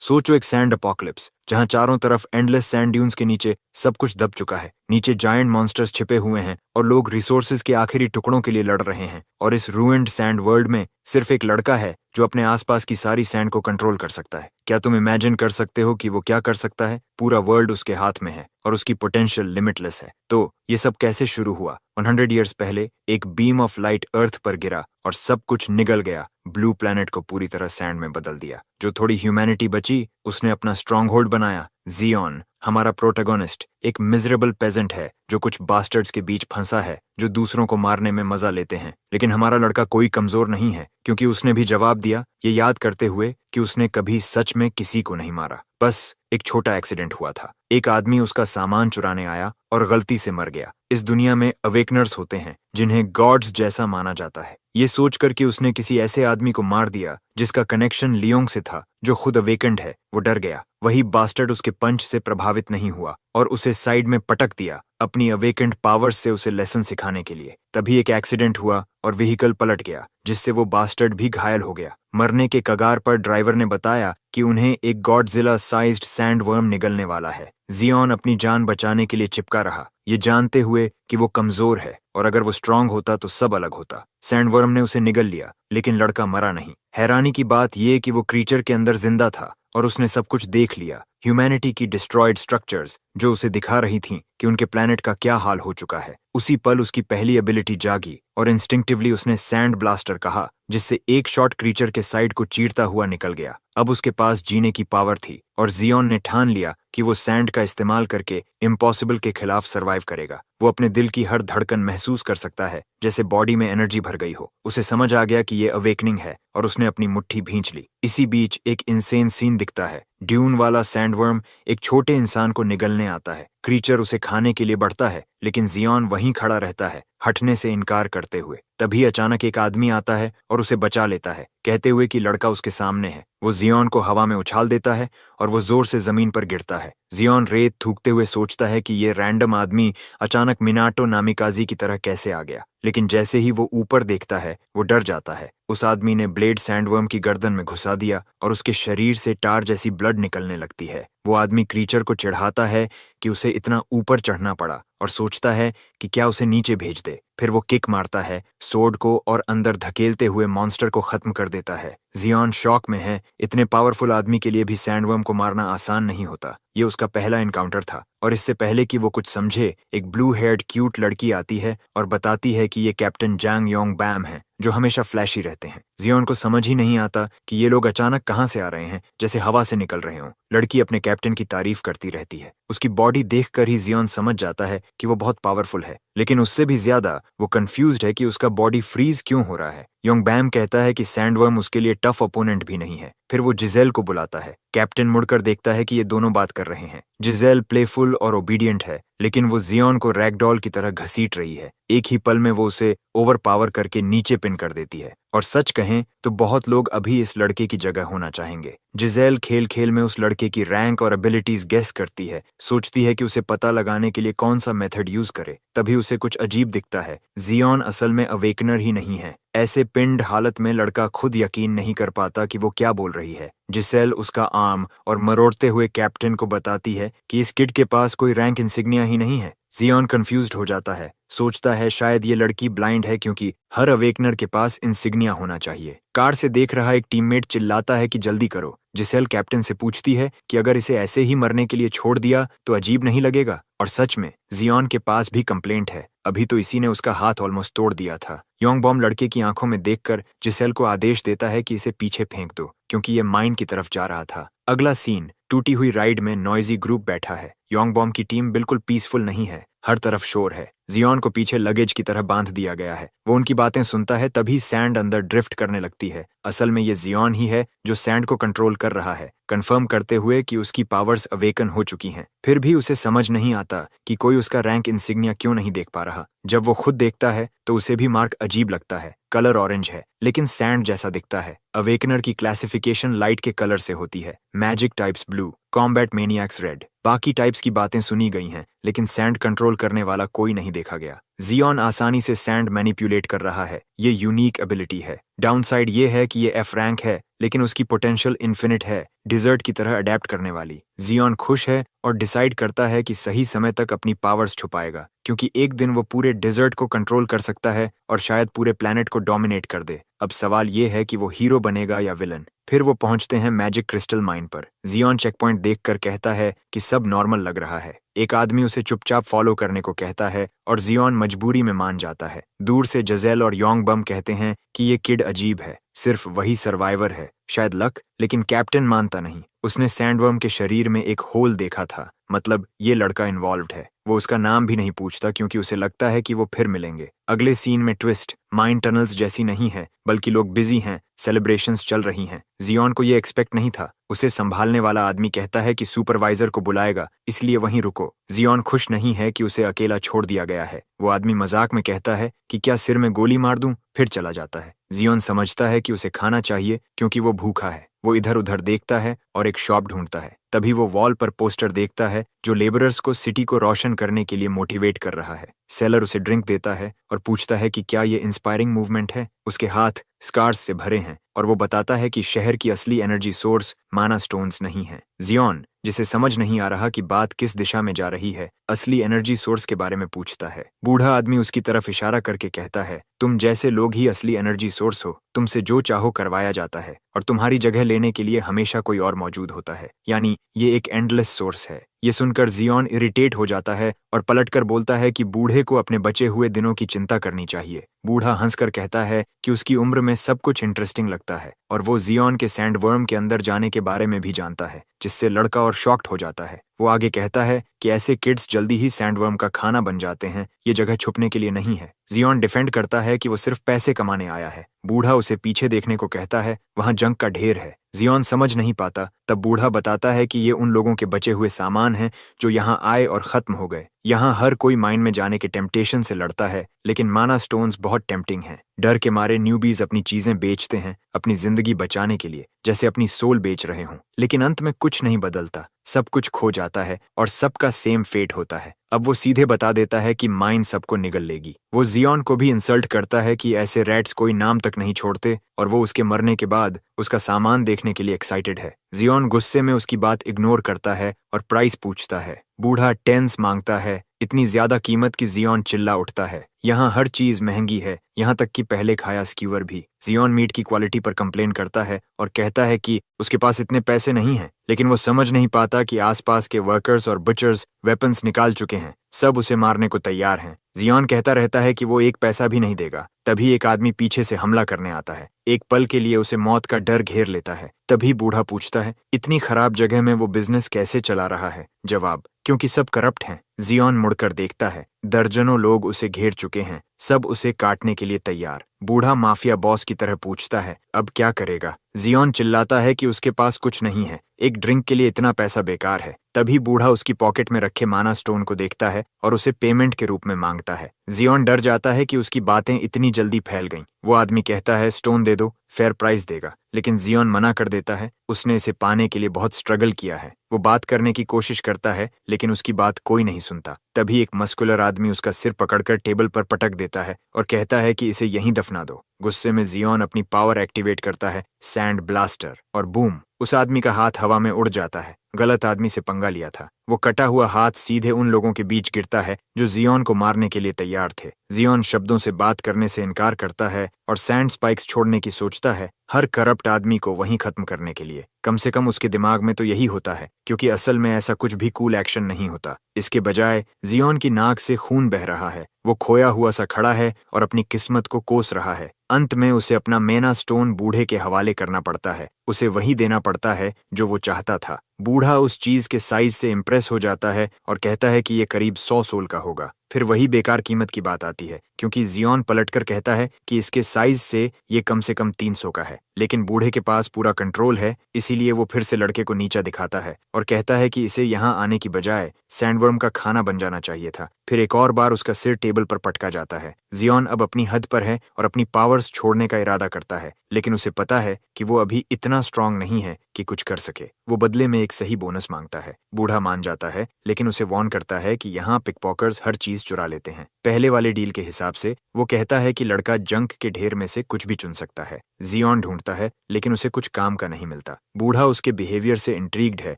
सोचो एक sand apocalypse जहां चारों तरफ एंडलेस सैंड ड्यून्स के नीचे सब कुछ दब चुका है। नीचे जायंट मॉन्स्टर्स छिपे हुए हैं और लोग रिसोर्सेज के आखिरी टुकड़ों के लिए लड़ रहे हैं। और इस रूइंड सैंड वर्ल्ड में सिर्फ एक लड़का है जो अपने आसपास की सारी सैंड को कंट्रोल कर सकता है। क्या तुम इमेजिन कर सकते हो कि वो क्या कर सकता है? पूरा वर्ल्ड उसके हाथ में है और उसकी पोटेंशियल लिमिटलेस है। तो ये सब कैसे शुरू हुआ? 100 ईयर्स पहले एक बीम ऑफ लाइट अर्थ पर गिरा और सब कुछ निगल गया। ब्लू प्लैनेट को पूरी तरह सैंड में बदल दिया। जो थोड़ी ह्यूमैनिटी बची उसने अपना स्ट्रॉन्ग होल्ड बनाया। जियोन, हमारा प्रोटैगोनिस्ट, एक मिजरेबल पेजेंट है जो कुछ बास्टर्ड्स के बीच फंसा है जो दूसरों को मारने में मजा लेते हैं। लेकिन हमारा लड़का कोई कमजोर नहीं है, क्योंकि उसने भी जवाब दिया, ये याद करते हुए कि उसने कभी सच में किसी को नहीं मारा। बस एक छोटा एक्सीडेंट हुआ था। एक आदमी उसका सामान चुराने आया और गलती से मर गया। इस दुनिया में अवेकनर्स होते हैं जिन्हें गॉड्स जैसा माना जाता है। ये सोचकर कि उसने किसी ऐसे आदमी को मार दिया जिसका कनेक्शन लियोंग से था, जो खुद अवेकेंड है, वो डर गया। वही बास्टर्ड उसके पंच से प्रभावित नहीं हुआ और उसे साइड में पटक दिया, अपनी अवेकेंड पावर्स से उसे लेसन सिखाने के लिए। तभी एक एक्सीडेंट हुआ और व्हीकल पलट गया, जिससे वो बास्टर्ड भी घायल हो गया। मरने के कगार पर ड्राइवर ने बताया कि उन्हें एक गॉडजिला साइज्ड सैंडवर्म निगलने वाला है। जियोन अपनी जान बचाने के लिए चिपका रहा, ये जानते हुए कि वो कमजोर है और अगर वो स्ट्रांग होता तो सब अलग होता। सैंडवर्म ने उसे निगल लिया, लेकिन लड़का मरा नहीं। हैरानी की बात यह कि वो क्रीचर के अंदर जिंदा था और उसने सब कुछ देख लिया। ह्यूमैनिटी की डिस्ट्रॉयड स्ट्रक्चर्स जो उसे दिखा रही थीं कि उनके प्लैनेट का क्या हाल हो चुका है। उसी पल उसकी पहली एबिलिटी जागी और इंस्टिंक्टिवली उसने सैंड ब्लास्टर कहा, जिससे एक शॉट क्रीचर के साइड को चीरता हुआ निकल गया। अब उसके पास जीने की पावर थी और जियोन ने ठान लिया कि वो सैंड का इस्तेमाल करके इम्पॉसिबल के खिलाफ सर्वाइव करेगा। वो अपने दिल की हर धड़कन महसूस कर सकता है, जैसे बॉडी में एनर्जी भर गई हो। उसे समझ आ गया कि ये अवेकनिंग है और उसने अपनी मुट्ठी भींच ली। इसी बीच एक इनसेन सीन दिखता है। ड्यून वाला सैंडवर्म एक छोटे इंसान को निगलने आता है। क्रीचर उसे खाने के लिए बढ़ता है, लेकिन जियोन वहीं खड़ा रहता है, हटने से इनकार करते हुए। तभी अचानक एक आदमी आता है और उसे बचा लेता है, कहते हुए कि लड़का उसके सामने है। वो जियोन को हवा में उछाल देता है और वो जोर से जमीन पर गिरता है। जियोन रेत थूकते हुए सोचता है कि ये रैंडम आदमी अचानक मिनाटो नामिकाजी की तरह कैसे आ गया। लेकिन जैसे ही वो ऊपर देखता है, वो डर जाता है। उस आदमी ने ब्लेड सैंडवर्म की गर्दन में घुसा दिया और उसके शरीर से टार जैसी ब्लड निकलने लगती है। वो आदमी क्रीचर को चिढ़ाता है कि उसे इतना ऊपर चढ़ना पड़ा और सोचता है कि क्या उसे नीचे भेज दे। फिर वो किक मारता है सोर्ड को और अंदर धकेलते हुए मॉन्स्टर को खत्म कर देता है। जियोन शॉक में है। इतने पावरफुल आदमी के लिए भी सैंडवर्म को मारना आसान नहीं होता। ये उसका पहला एनकाउंटर था और इससे पहले कि वो कुछ समझे, एक ब्लू हेयर्ड क्यूट लड़की आती है और बताती है कि ये कैप्टन जांग योंग बैम है, जो हमेशा फ्लैशी रहते हैं। जियोन को समझ ही नहीं आता कि ये लोग अचानक कहां से आ रहे हैं, जैसे हवा से निकल रहे हों। लड़की अपने कैप्टन की तारीफ करती रहती है। उसकी बॉडी देखकर ही जियोन समझ जाता है कि वो बहुत पावरफुल है, लेकिन उससे भी ज्यादा वो कंफ्यूज्ड है कि उसका बॉडी फ्रीज क्यों हो रहा है। योंग बैम कहता है कि सैंडवर्म उसके लिए टफ ओपोनेंट भी नहीं है। फिर वो जिजेल को बुलाता है। कैप्टन मुड़कर देखता है कि ये दोनों बात कर रहे हैं। जिजेल प्लेफुल और ओबीडियंट है, लेकिन वो जियोन को रैगडॉल की तरह घसीट रही है। एक ही पल में वो उसे ओवर पावर करके नीचे पिन कर देती है। और सच कहें तो बहुत लोग अभी इस लड़के की जगह होना चाहेंगे। जिजेल खेल खेल में उस लड़के की रैंक और एबिलिटीज गेस करती है, सोचती है कि उसे पता लगाने के लिए कौन सा मेथड यूज करे। तभी उसे कुछ अजीब दिखता है। जियोन असल में अवेकनर ही नहीं है। ऐसे पिंड हालत में लड़का खुद यकीन नहीं कर पाता कि वो क्या बोल रही है। जिसेल उसका आर्म और मरोड़ते हुए कैप्टन को बताती है कि इस किड के पास कोई रैंक इंसिग्निया ही नहीं है। जियोन कंफ्यूज्ड हो जाता है, सोचता है शायद ये लड़की ब्लाइंड है, क्योंकि हर अवेकनर के पास इंसिग्निया होना चाहिए। कार से देख रहा एक टीममेट चिल्लाता है कि जल्दी करो। जिसेल कैप्टन से पूछती है कि अगर इसे ऐसे ही मरने के लिए छोड़ दिया तो अजीब नहीं लगेगा। और सच में जियोन के पास भी कंप्लेंट है। अभी तो इसी ने उसका हाथ ऑलमोस्ट तोड़ दिया था। योंग बॉम लड़के की आंखों में देखकर जिसेल को आदेश देता है कि इसे पीछे फेंक दो, क्योंकि ये माइन की तरफ जा रहा था। अगला सीन, टूटी हुई राइड में नॉइजी ग्रुप बैठा है। योंग बॉम की टीम बिल्कुल पीसफुल नहीं है, हर तरफ शोर है। जियोन को पीछे लगेज की तरह बांध दिया गया है। वो उनकी बातें सुनता है, तभी सैंड अंदर ड्रिफ्ट करने लगती है। असल में ये जियोन ही है जो सैंड को कंट्रोल कर रहा है, कंफर्म करते हुए कि उसकी पावर्स अवेकन हो चुकी हैं। फिर भी उसे समझ नहीं आता कि कोई उसका रैंक इंसिग्निया क्यों नहीं देख पा रहा। जब वो खुद देखता है तो उसे भी मार्क अजीब लगता है। कलर ऑरेंज है, लेकिन सैंड जैसा दिखता है। अवेकनर की क्लासिफिकेशन लाइट के कलर से होती है। Magic types blue, combat maniacs red. बाकी टाइप्स की बातें सुनी गई हैं, लेकिन सैंड कंट्रोल करने वाला कोई नहीं देखा गया। जियोन आसानी से सैंड मैनिपुलेट कर रहा है। ये यूनिक एबिलिटी है। डाउनसाइड ये है कि ये एफ रैंक है, लेकिन उसकी पोटेंशियल इन्फिनिट है, डिजर्ट की तरह अडेप्ट करने वाली। जियोन खुश है और डिसाइड करता है कि सही समय तक अपनी पावर्स छुपाएगा, क्योंकि एक दिन वो पूरे डिजर्ट को कंट्रोल कर सकता है और शायद पूरे प्लैनेट को डोमिनेट कर दे। अब सवाल ये है कि वो हीरो बनेगा या विलन। फिर वो पहुंचते हैं मैजिक क्रिस्टल माइन पर। जियोन चेक पॉइंट देखकर कहता है कि सब नॉर्मल लग रहा है। एक आदमी उसे चुपचाप फॉलो करने को कहता है और जियोन मजबूरी में मान जाता है। दूर से जजेल और योंग बम कहते हैं कि ये किड अजीब है, सिर्फ वही सर्वाइवर है, शायद लक। लेकिन कैप्टन मानता नहीं। उसने सैंडवर्म के शरीर में एक होल देखा था, मतलब ये लड़का इन्वॉल्व्ड है। वो उसका नाम भी नहीं पूछता क्योंकि उसे लगता है कि वो फिर मिलेंगे। अगले सीन में ट्विस्ट, माइन टनल्स जैसी नहीं है, बल्कि लोग बिजी हैं, सेलिब्रेशंस चल रही हैं। जियोन को ये एक्सपेक्ट नहीं था। उसे संभालने वाला आदमी कहता है कि सुपरवाइजर को बुलाएगा, इसलिए वहीं रुको। जियोन खुश नहीं है कि उसे अकेला छोड़ दिया गया है। वो आदमी मजाक में कहता है कि क्या सिर में गोली मार दूं, फिर चला जाता है। जियोन समझता है कि उसे खाना चाहिए क्योंकि वो भूखा है। वो इधर उधर देखता है और एक शॉप ढूंढता है। तभी वो वॉल पर पोस्टर देखता है जो लेबरर्स को सिटी को रोशन करने के लिए मोटिवेट कर रहा है। सेलर उसे ड्रिंक देता है और पूछता है कि क्या ये इंस्पायरिंग मूवमेंट है। उसके हाथ स्कार्स से भरे हैं और वो बताता है कि शहर की असली एनर्जी सोर्स माना स्टोन्स नहीं है। जियोन, जिसे समझ नहीं आ रहा कि बात किस दिशा में जा रही है, असली एनर्जी सोर्स के बारे में पूछता है। बूढ़ा आदमी उसकी तरफ इशारा करके कहता है, तुम जैसे लोग ही असली एनर्जी सोर्स हो। तुमसे जो चाहो करवाया जाता है और तुम्हारी जगह लेने के लिए हमेशा कोई और मौजूद होता है, यानी ये एक एंडलेस सोर्स है। ये सुनकर जियोन इरिटेट हो जाता है और पलटकर बोलता है कि बूढ़े को अपने बचे हुए दिनों की चिंता करनी चाहिए। बूढ़ा हंसकर कहता है कि उसकी उम्र में सब कुछ इंटरेस्टिंग लगता है और वो जियोन के सैंडवर्म के अंदर जाने के बारे में भी जानता है, जिससे लड़का और शॉक्ड हो जाता है। वो आगे कहता है कि ऐसे किड्स जल्दी ही सैंडवर्म का खाना बन जाते हैं, ये जगह छुपने के लिए नहीं है। जियोन डिफेंड करता है कि वो सिर्फ पैसे कमाने आया है। बूढ़ा उसे पीछे देखने को कहता है, वहां जंक का ढेर है। जियोन समझ नहीं पाता। तब बूढ़ा बताता है कि ये उन लोगों के बचे हुए सामान हैं जो यहाँ आए और खत्म हो गए। यहाँ हर कोई माइन में जाने के टेम्पटेशन से लड़ता है, लेकिन माना स्टोन्स बहुत टेम्पटिंग हैं। डर के मारे न्यूबीज अपनी चीजें बेचते हैं अपनी जिंदगी बचाने के लिए, जैसे अपनी सोल बेच रहे हों। लेकिन अंत में कुछ नहीं बदलता, सब कुछ खो जाता है और सबका सेम फेट होता है। अब वो सीधे बता देता है कि माइन सबको निगल लेगी। वो जियोन को भी इंसल्ट करता है कि ऐसे रैट्स कोई नाम तक नहीं छोड़ते और वो उसके मरने के बाद उसका सामान देखने के लिए एक्साइटेड है। जियोन गुस्से में उसकी बात इग्नोर करता है और प्राइस पूछता है। बूढ़ा टेंस मांगता है, इतनी ज्यादा कीमत की जियोन चिल्ला उठता है, यहाँ हर चीज महंगी है, यहाँ तक कि पहले खाया स्क्यूअर भी। जियोन मीट की क्वालिटी पर कंप्लेन करता है और कहता है कि उसके पास इतने पैसे नहीं हैं, लेकिन वो समझ नहीं पाता कि आसपास के वर्कर्स और बचर्स वेपन्स निकाल चुके हैं, सब उसे मारने को तैयार हैं। जियोन कहता रहता है कि वो एक पैसा भी नहीं देगा। तभी एक आदमी पीछे से हमला करने आता है। एक पल के लिए उसे मौत का डर घेर लेता है। तभी बूढ़ा पूछता है, इतनी खराब जगह में वो बिजनेस कैसे चला रहा है? जवाब, क्योंकि सब करप्ट हैं। जियोन मुड़कर देखता है, दर्जनों लोग उसे घेर चुके हैं, सब उसे काटने के लिए तैयार। बूढ़ा माफिया बॉस की तरह पूछता है, अब क्या करेगा? जियोन चिल्लाता है कि उसके पास कुछ नहीं है, एक ड्रिंक के लिए इतना पैसा बेकार है। तभी बूढ़ा उसकी पॉकेट में रखे माना स्टोन को देखता है और उसे पेमेंट के रूप में मांगता है। जियोन डर जाता है कि उसकी बातें इतनी जल्दी फैल गईं। वो आदमी कहता है, स्टोन दे दो, फेयर प्राइस देगा। लेकिन जियोन मना कर देता है, उसने इसे पाने के लिए बहुत स्ट्रगल किया है। वो बात करने की कोशिश करता है, लेकिन उसकी बात कोई नहीं सुनता। तभी एक मस्कुलर आदमी उसका सिर पकड़कर टेबल पर पटक देता है और कहता है कि इसे यहीं दफना दो। गुस्से में जियोन अपनी पावर एक्टिवेट करता है, सैंड ब्लास्टर, और बूम, उस आदमी का हाथ हवा में उड़ जाता है। गलत आदमी से पंगा लिया था। वो कटा हुआ हाथ सीधे उन लोगों के बीच गिरता है जो जियोन को मारने के लिए तैयार थे। जियोन शब्दों से बात करने से इनकार करता है और सैंड स्पाइक्स छोड़ने की सोचता है, हर करप्ट आदमी को वहीं खत्म करने के लिए। कम से कम उसके दिमाग में तो यही होता है, क्योंकि असल में ऐसा कुछ भी कूल एक्शन नहीं होता। इसके बजाय जियोन की नाक से खून बह रहा है। वो खोया हुआ सा खड़ा है और अपनी किस्मत को कोस रहा है। अंत में उसे अपना मेना स्टोन बूढ़े के हवाले करना पड़ता है। उसे वही देना पड़ता है जो वो चाहता था। बूढ़ा उस चीज के साइज से इम्प्रेस हो जाता है और कहता है कि ये करीब 100 सोल का होगा। फिर वही बेकार कीमत की बात आती है, क्योंकि जियोन पलटकर कहता है कि इसके साइज से ये कम से कम 300 का है। लेकिन बूढ़े के पास पूरा कंट्रोल है, इसीलिए वो फिर से लड़के को नीचा दिखाता है और कहता है कि इसे यहाँ आने की बजाय सैंडवर्म का खाना बन जाना चाहिए था। फिर एक और बार उसका सिर टेबल पर पटका जाता है। जियोन अब अपनी हद पर है और अपनी पावर्स छोड़ने का इरादा करता है, लेकिन उसे पता है कि वो अभी इतना स्ट्रांग नहीं है कि कुछ कर सके। वो बदले में एक सही बोनस मांगता है। बूढ़ा मान जाता है, लेकिन उसे वार्न करता है कि यहाँ पिकपॉकर्स हर चीज चुरा लेते हैं। पहले वाले डील के हिसाब से वो कहता है कि लड़का जंक के ढेर में से कुछ भी चुन सकता है। जियोन ढूंढता है, लेकिन उसे कुछ काम का नहीं मिलता। बूढ़ा उसके बिहेवियर से इंट्रीग्ड है।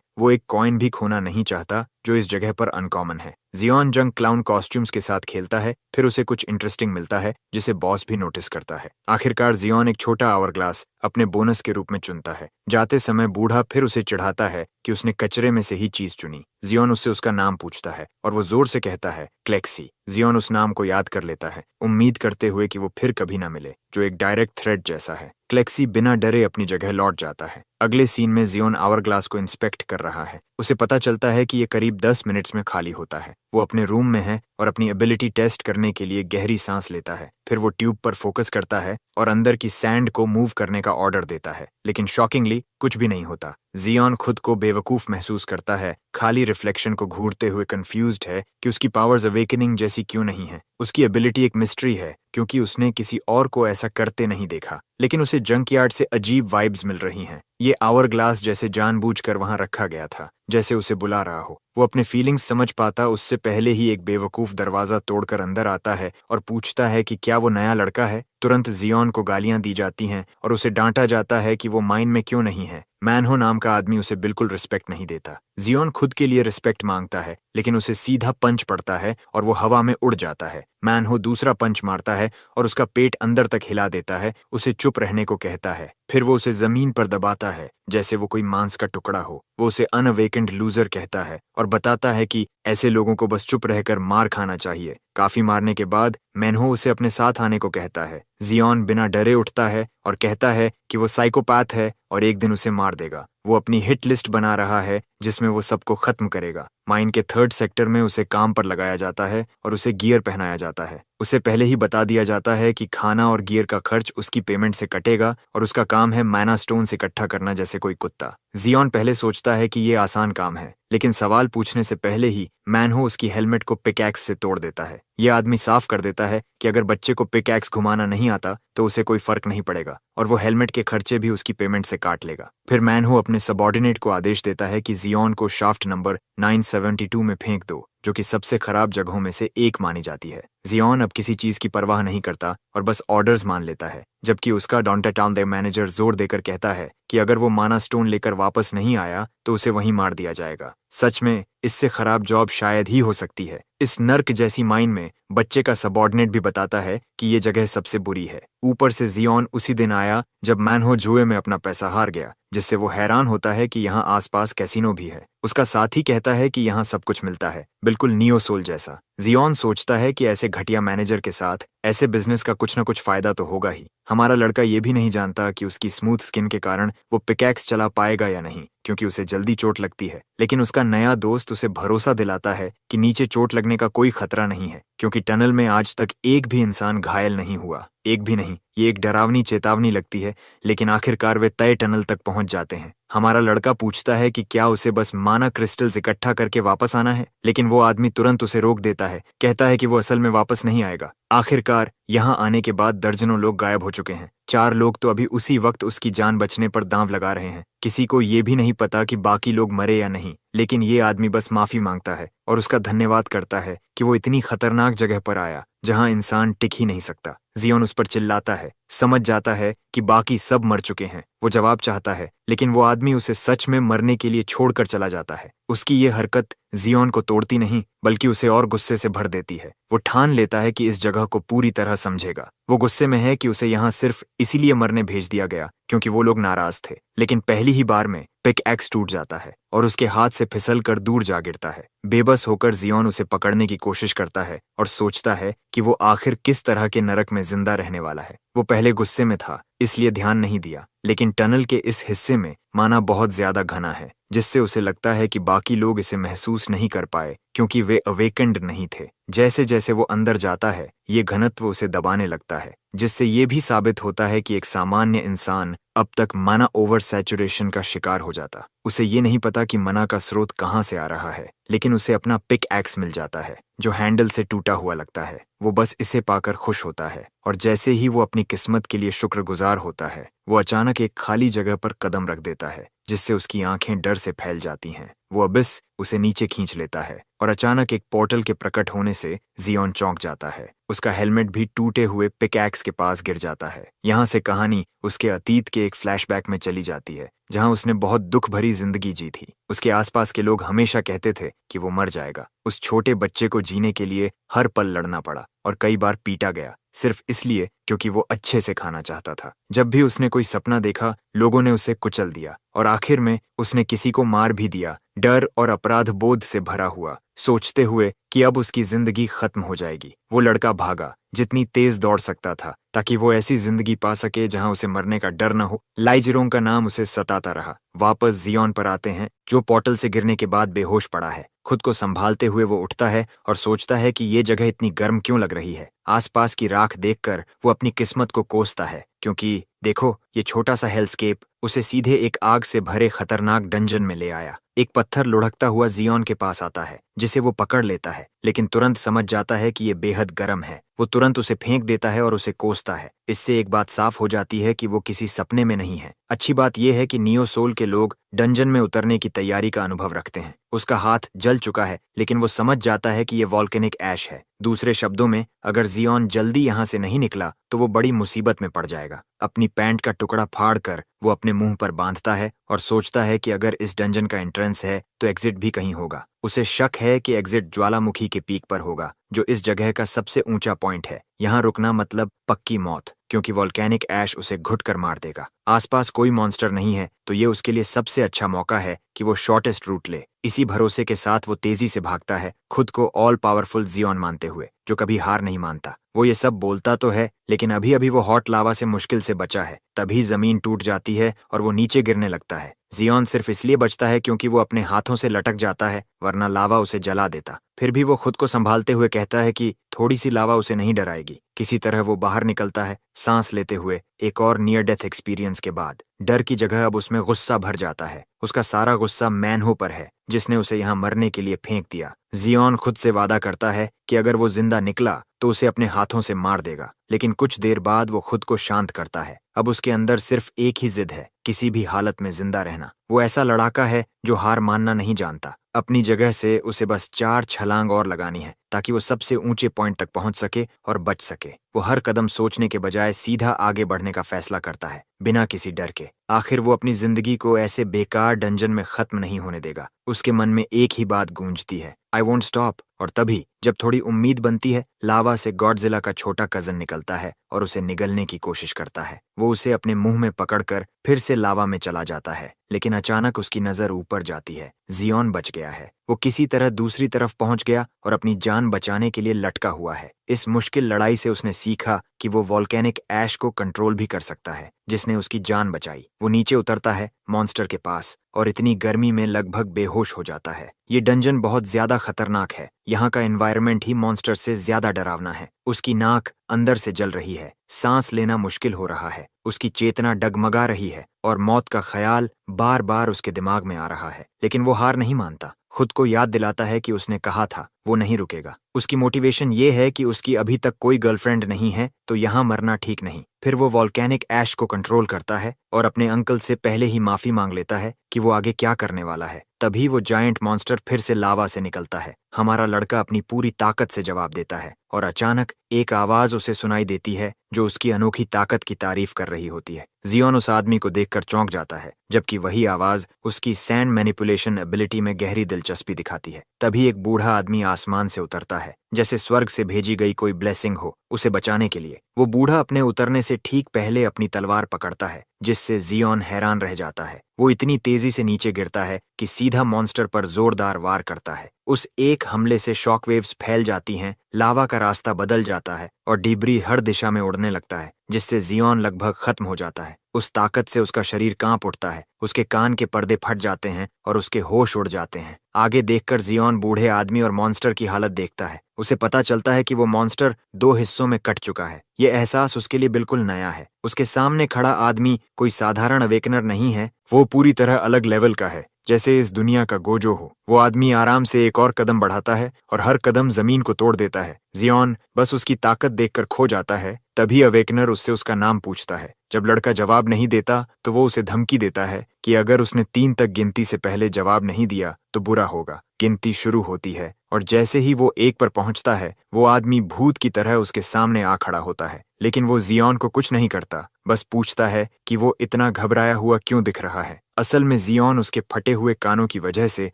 वो एक कॉइन भी खोना नहीं चाहता जो इस जगह पर अनकॉमन है। जियोन जंग क्लाउन कॉस्ट्यूम्स के साथ खेलता है, फिर उसे कुछ इंटरेस्टिंग मिलता है जिसे बॉस भी नोटिस करता है। आखिरकार जियोन एक छोटा आवर ग्लास अपने बोनस के रूप में चुनता है। जाते समय बूढ़ा फिर उसे चिढ़ाता है कि उसने कचरे में से ही चीज चुनी। जियोन उससे उसका नाम पूछता है और वो जोर से कहता है क्लेक्सी। जियोन उस नाम को याद कर लेता है, उम्मीद करते हुए कि वो फिर कभी ना मिले, जो एक डायरेक्ट थ्रेट जैसा है। क्लेक्सी बिना डरे अपनी जगह लौट जाता है। अगले सीन में जियोन आवर ग्लास को इंस्पेक्ट कर रहा है। उसे पता चलता है कि ये करीब 10 मिनट्स में खाली होता है। वो अपने रूम में है और अपनी एबिलिटी टेस्ट करने के लिए गहरी सांस लेता है। फिर वो ट्यूब पर फोकस करता है और अंदर की सैंड को मूव करने का ऑर्डर देता है, लेकिन शॉकिंगली कुछ भी नहीं होता। जियोन खुद को बेवकूफ महसूस करता है, खाली रिफ्लेक्शन को घूरते हुए कंफ्यूज्ड है कि उसकी पावर्स अवेकनिंग जैसी क्यों नहीं है। उसकी एबिलिटी एक मिस्ट्री है, क्योंकि उसने किसी और को ऐसा करते नहीं देखा, लेकिन उसे जंकयार्ड से अजीब वाइब्स मिल रही हैं। ये आवर ग्लास जैसे जानबूझकर वहां रखा गया था, जैसे उसे बुला रहा हो। वो अपने फीलिंग्स समझ पाता उससे पहले ही एक बेवकूफ दरवाजा तोड़कर अंदर आता है और पूछता है कि क्या वो नया लड़का है। तुरंत जियोन को गालियां दी जाती हैं और उसे डांटा जाता है कि वो माइन में क्यों नहीं है। मैनहो नाम का आदमी उसे बिल्कुल रिस्पेक्ट नहीं देता। जियोन खुद के लिए रिस्पेक्ट मांगता है, लेकिन उसे सीधा पंच पड़ता है और वो हवा में उड़ जाता है। मैनहो दूसरा पंच मारता है और उसका पेट अंदर तक हिला देता है, उसे चुप रहने को कहता है। फिर वो उसे जमीन पर दबाता है जैसे वो कोई मांस का टुकड़ा हो। वो उसे अनअवेकेंड लूजर कहता है और बताता है कि ऐसे लोगों को बस चुप रहकर मार खाना चाहिए। काफी मारने के बाद मैनहो उसे अपने साथ आने को कहता है। जियोन बिना डरे उठता है और कहता है कि वो साइकोपैथ है और एक दिन उसे मार देगा। वो अपनी हिट लिस्ट बना रहा है जिसमें वो सबको खत्म करेगा। माइन के 3rd सेक्टर में उसे काम पर लगाया जाता है और उसे गियर पहनाया जाता है। उसे पहले ही बता दिया जाता है कि खाना और गियर का खर्च उसकी पेमेंट से कटेगा और उसका काम है मैना स्टोन्स इकट्ठा करना जैसे कोई कुत्ता। जियोन पहले सोचता है कि ये आसान काम है, लेकिन सवाल पूछने से पहले ही मैनहो उसकी हेलमेट को पिकैक्स से तोड़ देता है। यह आदमी साफ कर देता है कि अगर बच्चे को पिकैक्स घुमाना नहीं आता तो उसे कोई फर्क नहीं पड़ेगा और वो हेलमेट के खर्चे भी उसकी पेमेंट से काट लेगा। फिर मैनहो अपने सबऑर्डिनेट को आदेश देता है कि जियोन को शाफ्ट नंबर 972 में फेंक दो, जो कि सबसे खराब जगहों में से एक मानी जाती है। जियोन अब किसी चीज की परवाह नहीं करता और बस ऑर्डर्स मान लेता है, जबकि उसका डॉन्टाटाउन द मैनेजर जोर देकर कहता है कि अगर वो माना स्टोन लेकर वापस नहीं आया तो उसे वहीं मार दिया जाएगा। सच में इससे खराब जॉब शायद ही हो सकती है। इस नर्क जैसी माइन में बच्चे का सबऑर्डिनेट भी बताता है कि ये जगह सबसे बुरी है। ऊपर से जियोन उसी दिन आया जब मैनहो जुए में अपना पैसा हार गया, जिससे वो हैरान होता है कि यहाँ आसपास कैसीनो भी है। उसका साथी कहता है कि यहाँ सब कुछ मिलता है, बिल्कुल नियो सोल जैसा। जियोन सोचता है कि ऐसे घटिया मैनेजर के साथ ऐसे बिजनेस का कुछ न कुछ फायदा तो होगा ही। हमारा लड़का ये भी नहीं जानता कि उसकी स्मूथ स्किन के कारण वो पिकैक्स चला पाएगा या नहीं, क्योंकि उसे जल्दी चोट लगती है। लेकिन उसका नया दोस्त उसे भरोसा दिलाता है कि नीचे चोट लगने का कोई खतरा नहीं है, क्योंकि टनल में आज तक एक भी इंसान घायल नहीं हुआ। एक भी नहीं। ये एक डरावनी चेतावनी लगती है, लेकिन आखिरकार वे तय टनल तक पहुंच जाते हैं। हमारा लड़का पूछता है कि क्या उसे बस माना क्रिस्टल्स इकट्ठा करके वापस आना है, लेकिन वो आदमी तुरंत उसे रोक देता है, कहता है कि वो असल में वापस नहीं आएगा। आखिरकार यहाँ आने के बाद दर्जनों लोग गायब हो चुके हैं। 4 लोग तो अभी उसी वक्त उसकी जान बचने पर दांव लगा रहे हैं। किसी को ये भी नहीं पता कि बाकी लोग मरे या नहीं, लेकिन ये आदमी बस माफी मांगता है और उसका धन्यवाद करता है कि वो इतनी खतरनाक जगह पर आया जहां इंसान टिक ही नहीं सकता। जियोन उस पर चिल्लाता है, समझ जाता है कि बाकी सब मर चुके हैं। वो जवाब चाहता है, लेकिन वो आदमी उसे सच में मरने के लिए छोड़कर चला जाता है। उसकी ये हरकत जियोन को तोड़ती नहीं, बल्कि उसे और गुस्से से भर देती है। वो ठान लेता है कि इस जगह को पूरी तरह समझेगा। वो गुस्से में है कि उसे यहाँ सिर्फ इसीलिए मरने भेज दिया गया क्योंकि वो लोग नाराज थे। लेकिन पहली ही बार में पिक एक्स टूट जाता है और उसके हाथ से फिसल कर दूर जा गिरता है। बेबस होकर जियोन उसे पकड़ने की कोशिश करता है और सोचता है कि वो आखिर किस तरह के नरक में जिंदा रहने वाला है। वो पहले गुस्से में था, इसलिए ध्यान नहीं दिया, लेकिन टनल के इस हिस्से में माना बहुत ज्यादा घना है, जिससे उसे लगता है कि बाकी लोग इसे महसूस नहीं कर पाए क्योंकि वे अवेकेंड नहीं थे। जैसे जैसे वो अंदर जाता है, ये घनत्व उसे दबाने लगता है, जिससे ये भी साबित होता है कि एक सामान्य इंसान अब तक माना ओवर सैचुरेशन का शिकार हो जाता। उसे ये नहीं पता कि मना का स्रोत कहाँ से आ रहा है, लेकिन उसे अपना पिक एक्स मिल जाता है जो हैंडल से टूटा हुआ लगता है। वो बस इसे पाकर खुश होता है और जैसे ही वो अपनी किस्मत के लिए शुक्रगुजार होता है, वो अचानक एक खाली जगह पर कदम रख देता है, जिससे उसकी आंखें डर से फैल जाती हैं। वो अबिस उसे नीचे खींच लेता है और अचानक एक पोर्टल के प्रकट होने से जियोन चौंक जाता है। उसका हेलमेट भी टूटे हुए पिकैक्स के पास गिर जाता है। यहाँ से कहानी उसके अतीत के एक फ्लैशबैक में चली जाती है, जहाँ उसने बहुत दुख भरी जिंदगी जी थी। उसके आसपास के लोग हमेशा कहते थे कि वो मर जाएगा। उस छोटे बच्चे को जीने के लिए हर पल लड़ना पड़ा और कई बार पीटा गया, सिर्फ इसलिए क्योंकि वो अच्छे से खाना चाहता था। जब भी उसने कोई सपना देखा, लोगों ने उसे कुचल दिया और आखिर में उसने किसी को मार भी दिया, डर और अपराध बोध से भरा हुआ, सोचते हुए कि अब उसकी जिंदगी खत्म हो जाएगी। वो लड़का भागा जितनी तेज दौड़ सकता था, ताकि वो ऐसी जिंदगी पा सके जहां उसे मरने का डर न हो। लाइजिरोंग का नाम उसे सताता रहा। वापस जियोन पर आते हैं, जो पोर्टल से गिरने के बाद बेहोश पड़ा है। खुद को संभालते हुए वो उठता है और सोचता है कि ये जगह इतनी गर्म क्यों लग रही है। आसपास की राख देखकर वो अपनी किस्मत को कोसता है, क्योंकि देखो, ये छोटा सा हेलस्केप उसे सीधे एक आग से भरे खतरनाक डंजन में ले आया। एक पत्थर लुढ़कता हुआ जियोन के पास आता है, जिसे वो पकड़ लेता है, लेकिन तुरंत समझ जाता है कि ये बेहद गर्म है। वो तुरंत उसे फेंक देता है और उसे कोसता है। इससे एक बात साफ हो जाती है कि वो किसी सपने में नहीं है। अच्छी बात यह है कि नियो सोल के लोग डंजन में उतरने की तैयारी का अनुभव रखते हैं। उसका हाथ जल चुका है, लेकिन वो समझ जाता है कि ये वॉल्केनिक ऐश है। दूसरे शब्दों में, अगर जियोन जल्दी यहाँ से नहीं निकला तो वो बड़ी मुसीबत में पड़ जाएगा। अपनी पैंट का टुकड़ा फाड़कर वो अपने मुंह पर बांधता है और सोचता है कि अगर इस डंजन का एंट्रेंस है तो एग्जिट भी कहीं होगा। उसे शक है कि एग्जिट ज्वालामुखी के पीक पर होगा, जो इस जगह का सबसे ऊंचा पॉइंट है। यहाँ रुकना मतलब पक्की मौत, क्योंकि वॉल्केनिक ऐश उसे घुट कर मार देगा। आसपास कोई मॉन्स्टर नहीं है, तो ये उसके लिए सबसे अच्छा मौका है कि वो शॉर्टेस्ट रूट ले। इसी भरोसे के साथ वो तेजी से भागता है, खुद को ऑल पावरफुल जियोन मानते हुए, जो कभी हार नहीं मानता। वो ये सब बोलता तो है, लेकिन अभी अभी वो हॉट लावा से मुश्किल से बचा है। तभी जमीन टूट जाती है और वो नीचे गिरने लगता है। जियोन सिर्फ इसलिए बचता है क्योंकि वो अपने हाथों से लटक जाता है, वरना लावा उसे जला देता। फिर भी वो खुद को संभालते हुए कहता है कि थोड़ी सी लावा उसे नहीं डराएगी। किसी तरह वो बाहर निकलता है, सांस लेते हुए। एक और नियर डेथ एक्सपीरियंस के बाद डर की जगह अब उसमें गुस्सा भर जाता है। उसका सारा गुस्सा मैनहो पर है, जिसने उसे यहाँ मरने के लिए फेंक दिया। जियोन खुद से वादा करता है कि अगर वो जिंदा निकला तो उसे अपने हाथों से मार देगा, लेकिन कुछ देर बाद वो खुद को शांत करता है। अब उसके अंदर सिर्फ एक ही जिद है, किसी भी हालत में जिंदा रहना। वो ऐसा लड़ाका है जो हार मानना नहीं जानता। अपनी जगह से उसे बस 4 छलांग और लगानी है, ताकि वो सबसे ऊंचे पॉइंट तक पहुंच सके और बच सके। वो हर कदम सोचने के बजाय सीधा आगे बढ़ने का फैसला करता है, बिना किसी डर के। आखिर वो अपनी जिंदगी को ऐसे बेकार डंजन में खत्म नहीं होने देगा। उसके मन में एक ही बात गूंजती है, आई वोंट स्टॉप। और तभी जब थोड़ी उम्मीद बनती है, लावा से गॉडजिला का छोटा कजन निकलता है और उसे निगलने की कोशिश करता है। वो उसे अपने मुंह में पकड़कर फिर से लावा में चला जाता है, लेकिन अचानक उसकी नजर ऊपर जाती है। जियोन बच गया है। वो किसी तरह दूसरी तरफ पहुंच गया और अपनी जान बचाने के लिए लटका हुआ है। इस मुश्किल लड़ाई से उसने सीखा कि वो वॉल्केनिक ऐश को कंट्रोल भी कर सकता है, जिसने उसकी जान बचाई। वो नीचे उतरता है मॉन्स्टर के पास और इतनी गर्मी में लगभग बेहोश हो जाता है। ये डंजन बहुत ज्यादा खतरनाक है। यहाँ का एनवायरनमेंट ही मॉन्स्टर से ज्यादा डरावना है। उसकी नाक अंदर से जल रही है, सांस लेना मुश्किल हो रहा है, उसकी चेतना डगमगा रही है और मौत का ख्याल बार बार उसके दिमाग में आ रहा है। लेकिन वो हार नहीं मानता। खुद को याद दिलाता है कि उसने कहा था वो नहीं रुकेगा। उसकी मोटिवेशन ये है कि उसकी अभी तक कोई गर्लफ्रेंड नहीं है, तो यहाँ मरना ठीक नहीं। फिर वो वॉल्केनिक ऐश को कंट्रोल करता है और अपने अंकल से पहले ही माफी मांग लेता है कि वो आगे क्या करने वाला है। तभी वो जायंट मॉन्स्टर फिर से लावा से निकलता है। हमारा लड़का अपनी पूरी ताकत से जवाब देता है और अचानक एक आवाज उसे सुनाई देती है, जो उसकी अनोखी ताकत की तारीफ कर रही होती है। जियोन उस आदमी को देखकर चौंक जाता है, जबकि वही आवाज उसकी सैंड मैनिपुलेशन एबिलिटी में गहरी दिलचस्पी दिखाती है। तभी एक बूढ़ा आदमी आसमान से उतरता है, जैसे स्वर्ग से भेजी गई कोई ब्लेसिंग हो उसे बचाने के लिए। वो बूढ़ा अपने उतरने से ठीक पहले अपनी तलवार पकड़ता है, जिससे जियोन हैरान रह जाता है। वो इतनी तेजी से नीचे गिरता है कि सीधा मॉन्स्टर पर जोरदार वार करता है। उस एक हमले से शॉकवेव्स फैल जाती हैं, लावा का रास्ता बदल जाता है और डिब्री हर दिशा में उड़ने लगता है, जिससे जियोन लगभग खत्म हो जाता है। उस ताकत से उसका शरीर कांप उठता है, उसके कान के पर्दे फट जाते हैं और उसके होश उड़ जाते हैं। आगे देखकर जियोन बूढ़े आदमी और मॉन्स्टर की हालत देखता है। उसे पता चलता है कि वो मॉन्स्टर 2 हिस्सों में कट चुका है। ये एहसास उसके लिए बिल्कुल नया है। उसके सामने खड़ा आदमी कोई साधारण अवेकनर नहीं है, वो पूरी तरह अलग लेवल का है, जैसे इस दुनिया का गोजो हो। वो आदमी आराम से एक और कदम बढ़ाता है और हर कदम जमीन को तोड़ देता है। जियोन बस उसकी ताकत देखकर खो जाता है। तभी अवेकनर उससे उसका नाम पूछता है। जब लड़का जवाब नहीं देता तो वो उसे धमकी देता है कि अगर उसने 3 तक गिनती से पहले जवाब नहीं दिया तो बुरा होगा। गिनती शुरू होती है और जैसे ही वो एक पर पहुंचता है वो आदमी भूत की तरह उसके सामने आ खड़ा होता है। लेकिन वो जियोन को कुछ नहीं करता, बस पूछता है कि वो इतना घबराया हुआ क्यों दिख रहा है। असल में जियोन उसके फटे हुए कानों की वजह से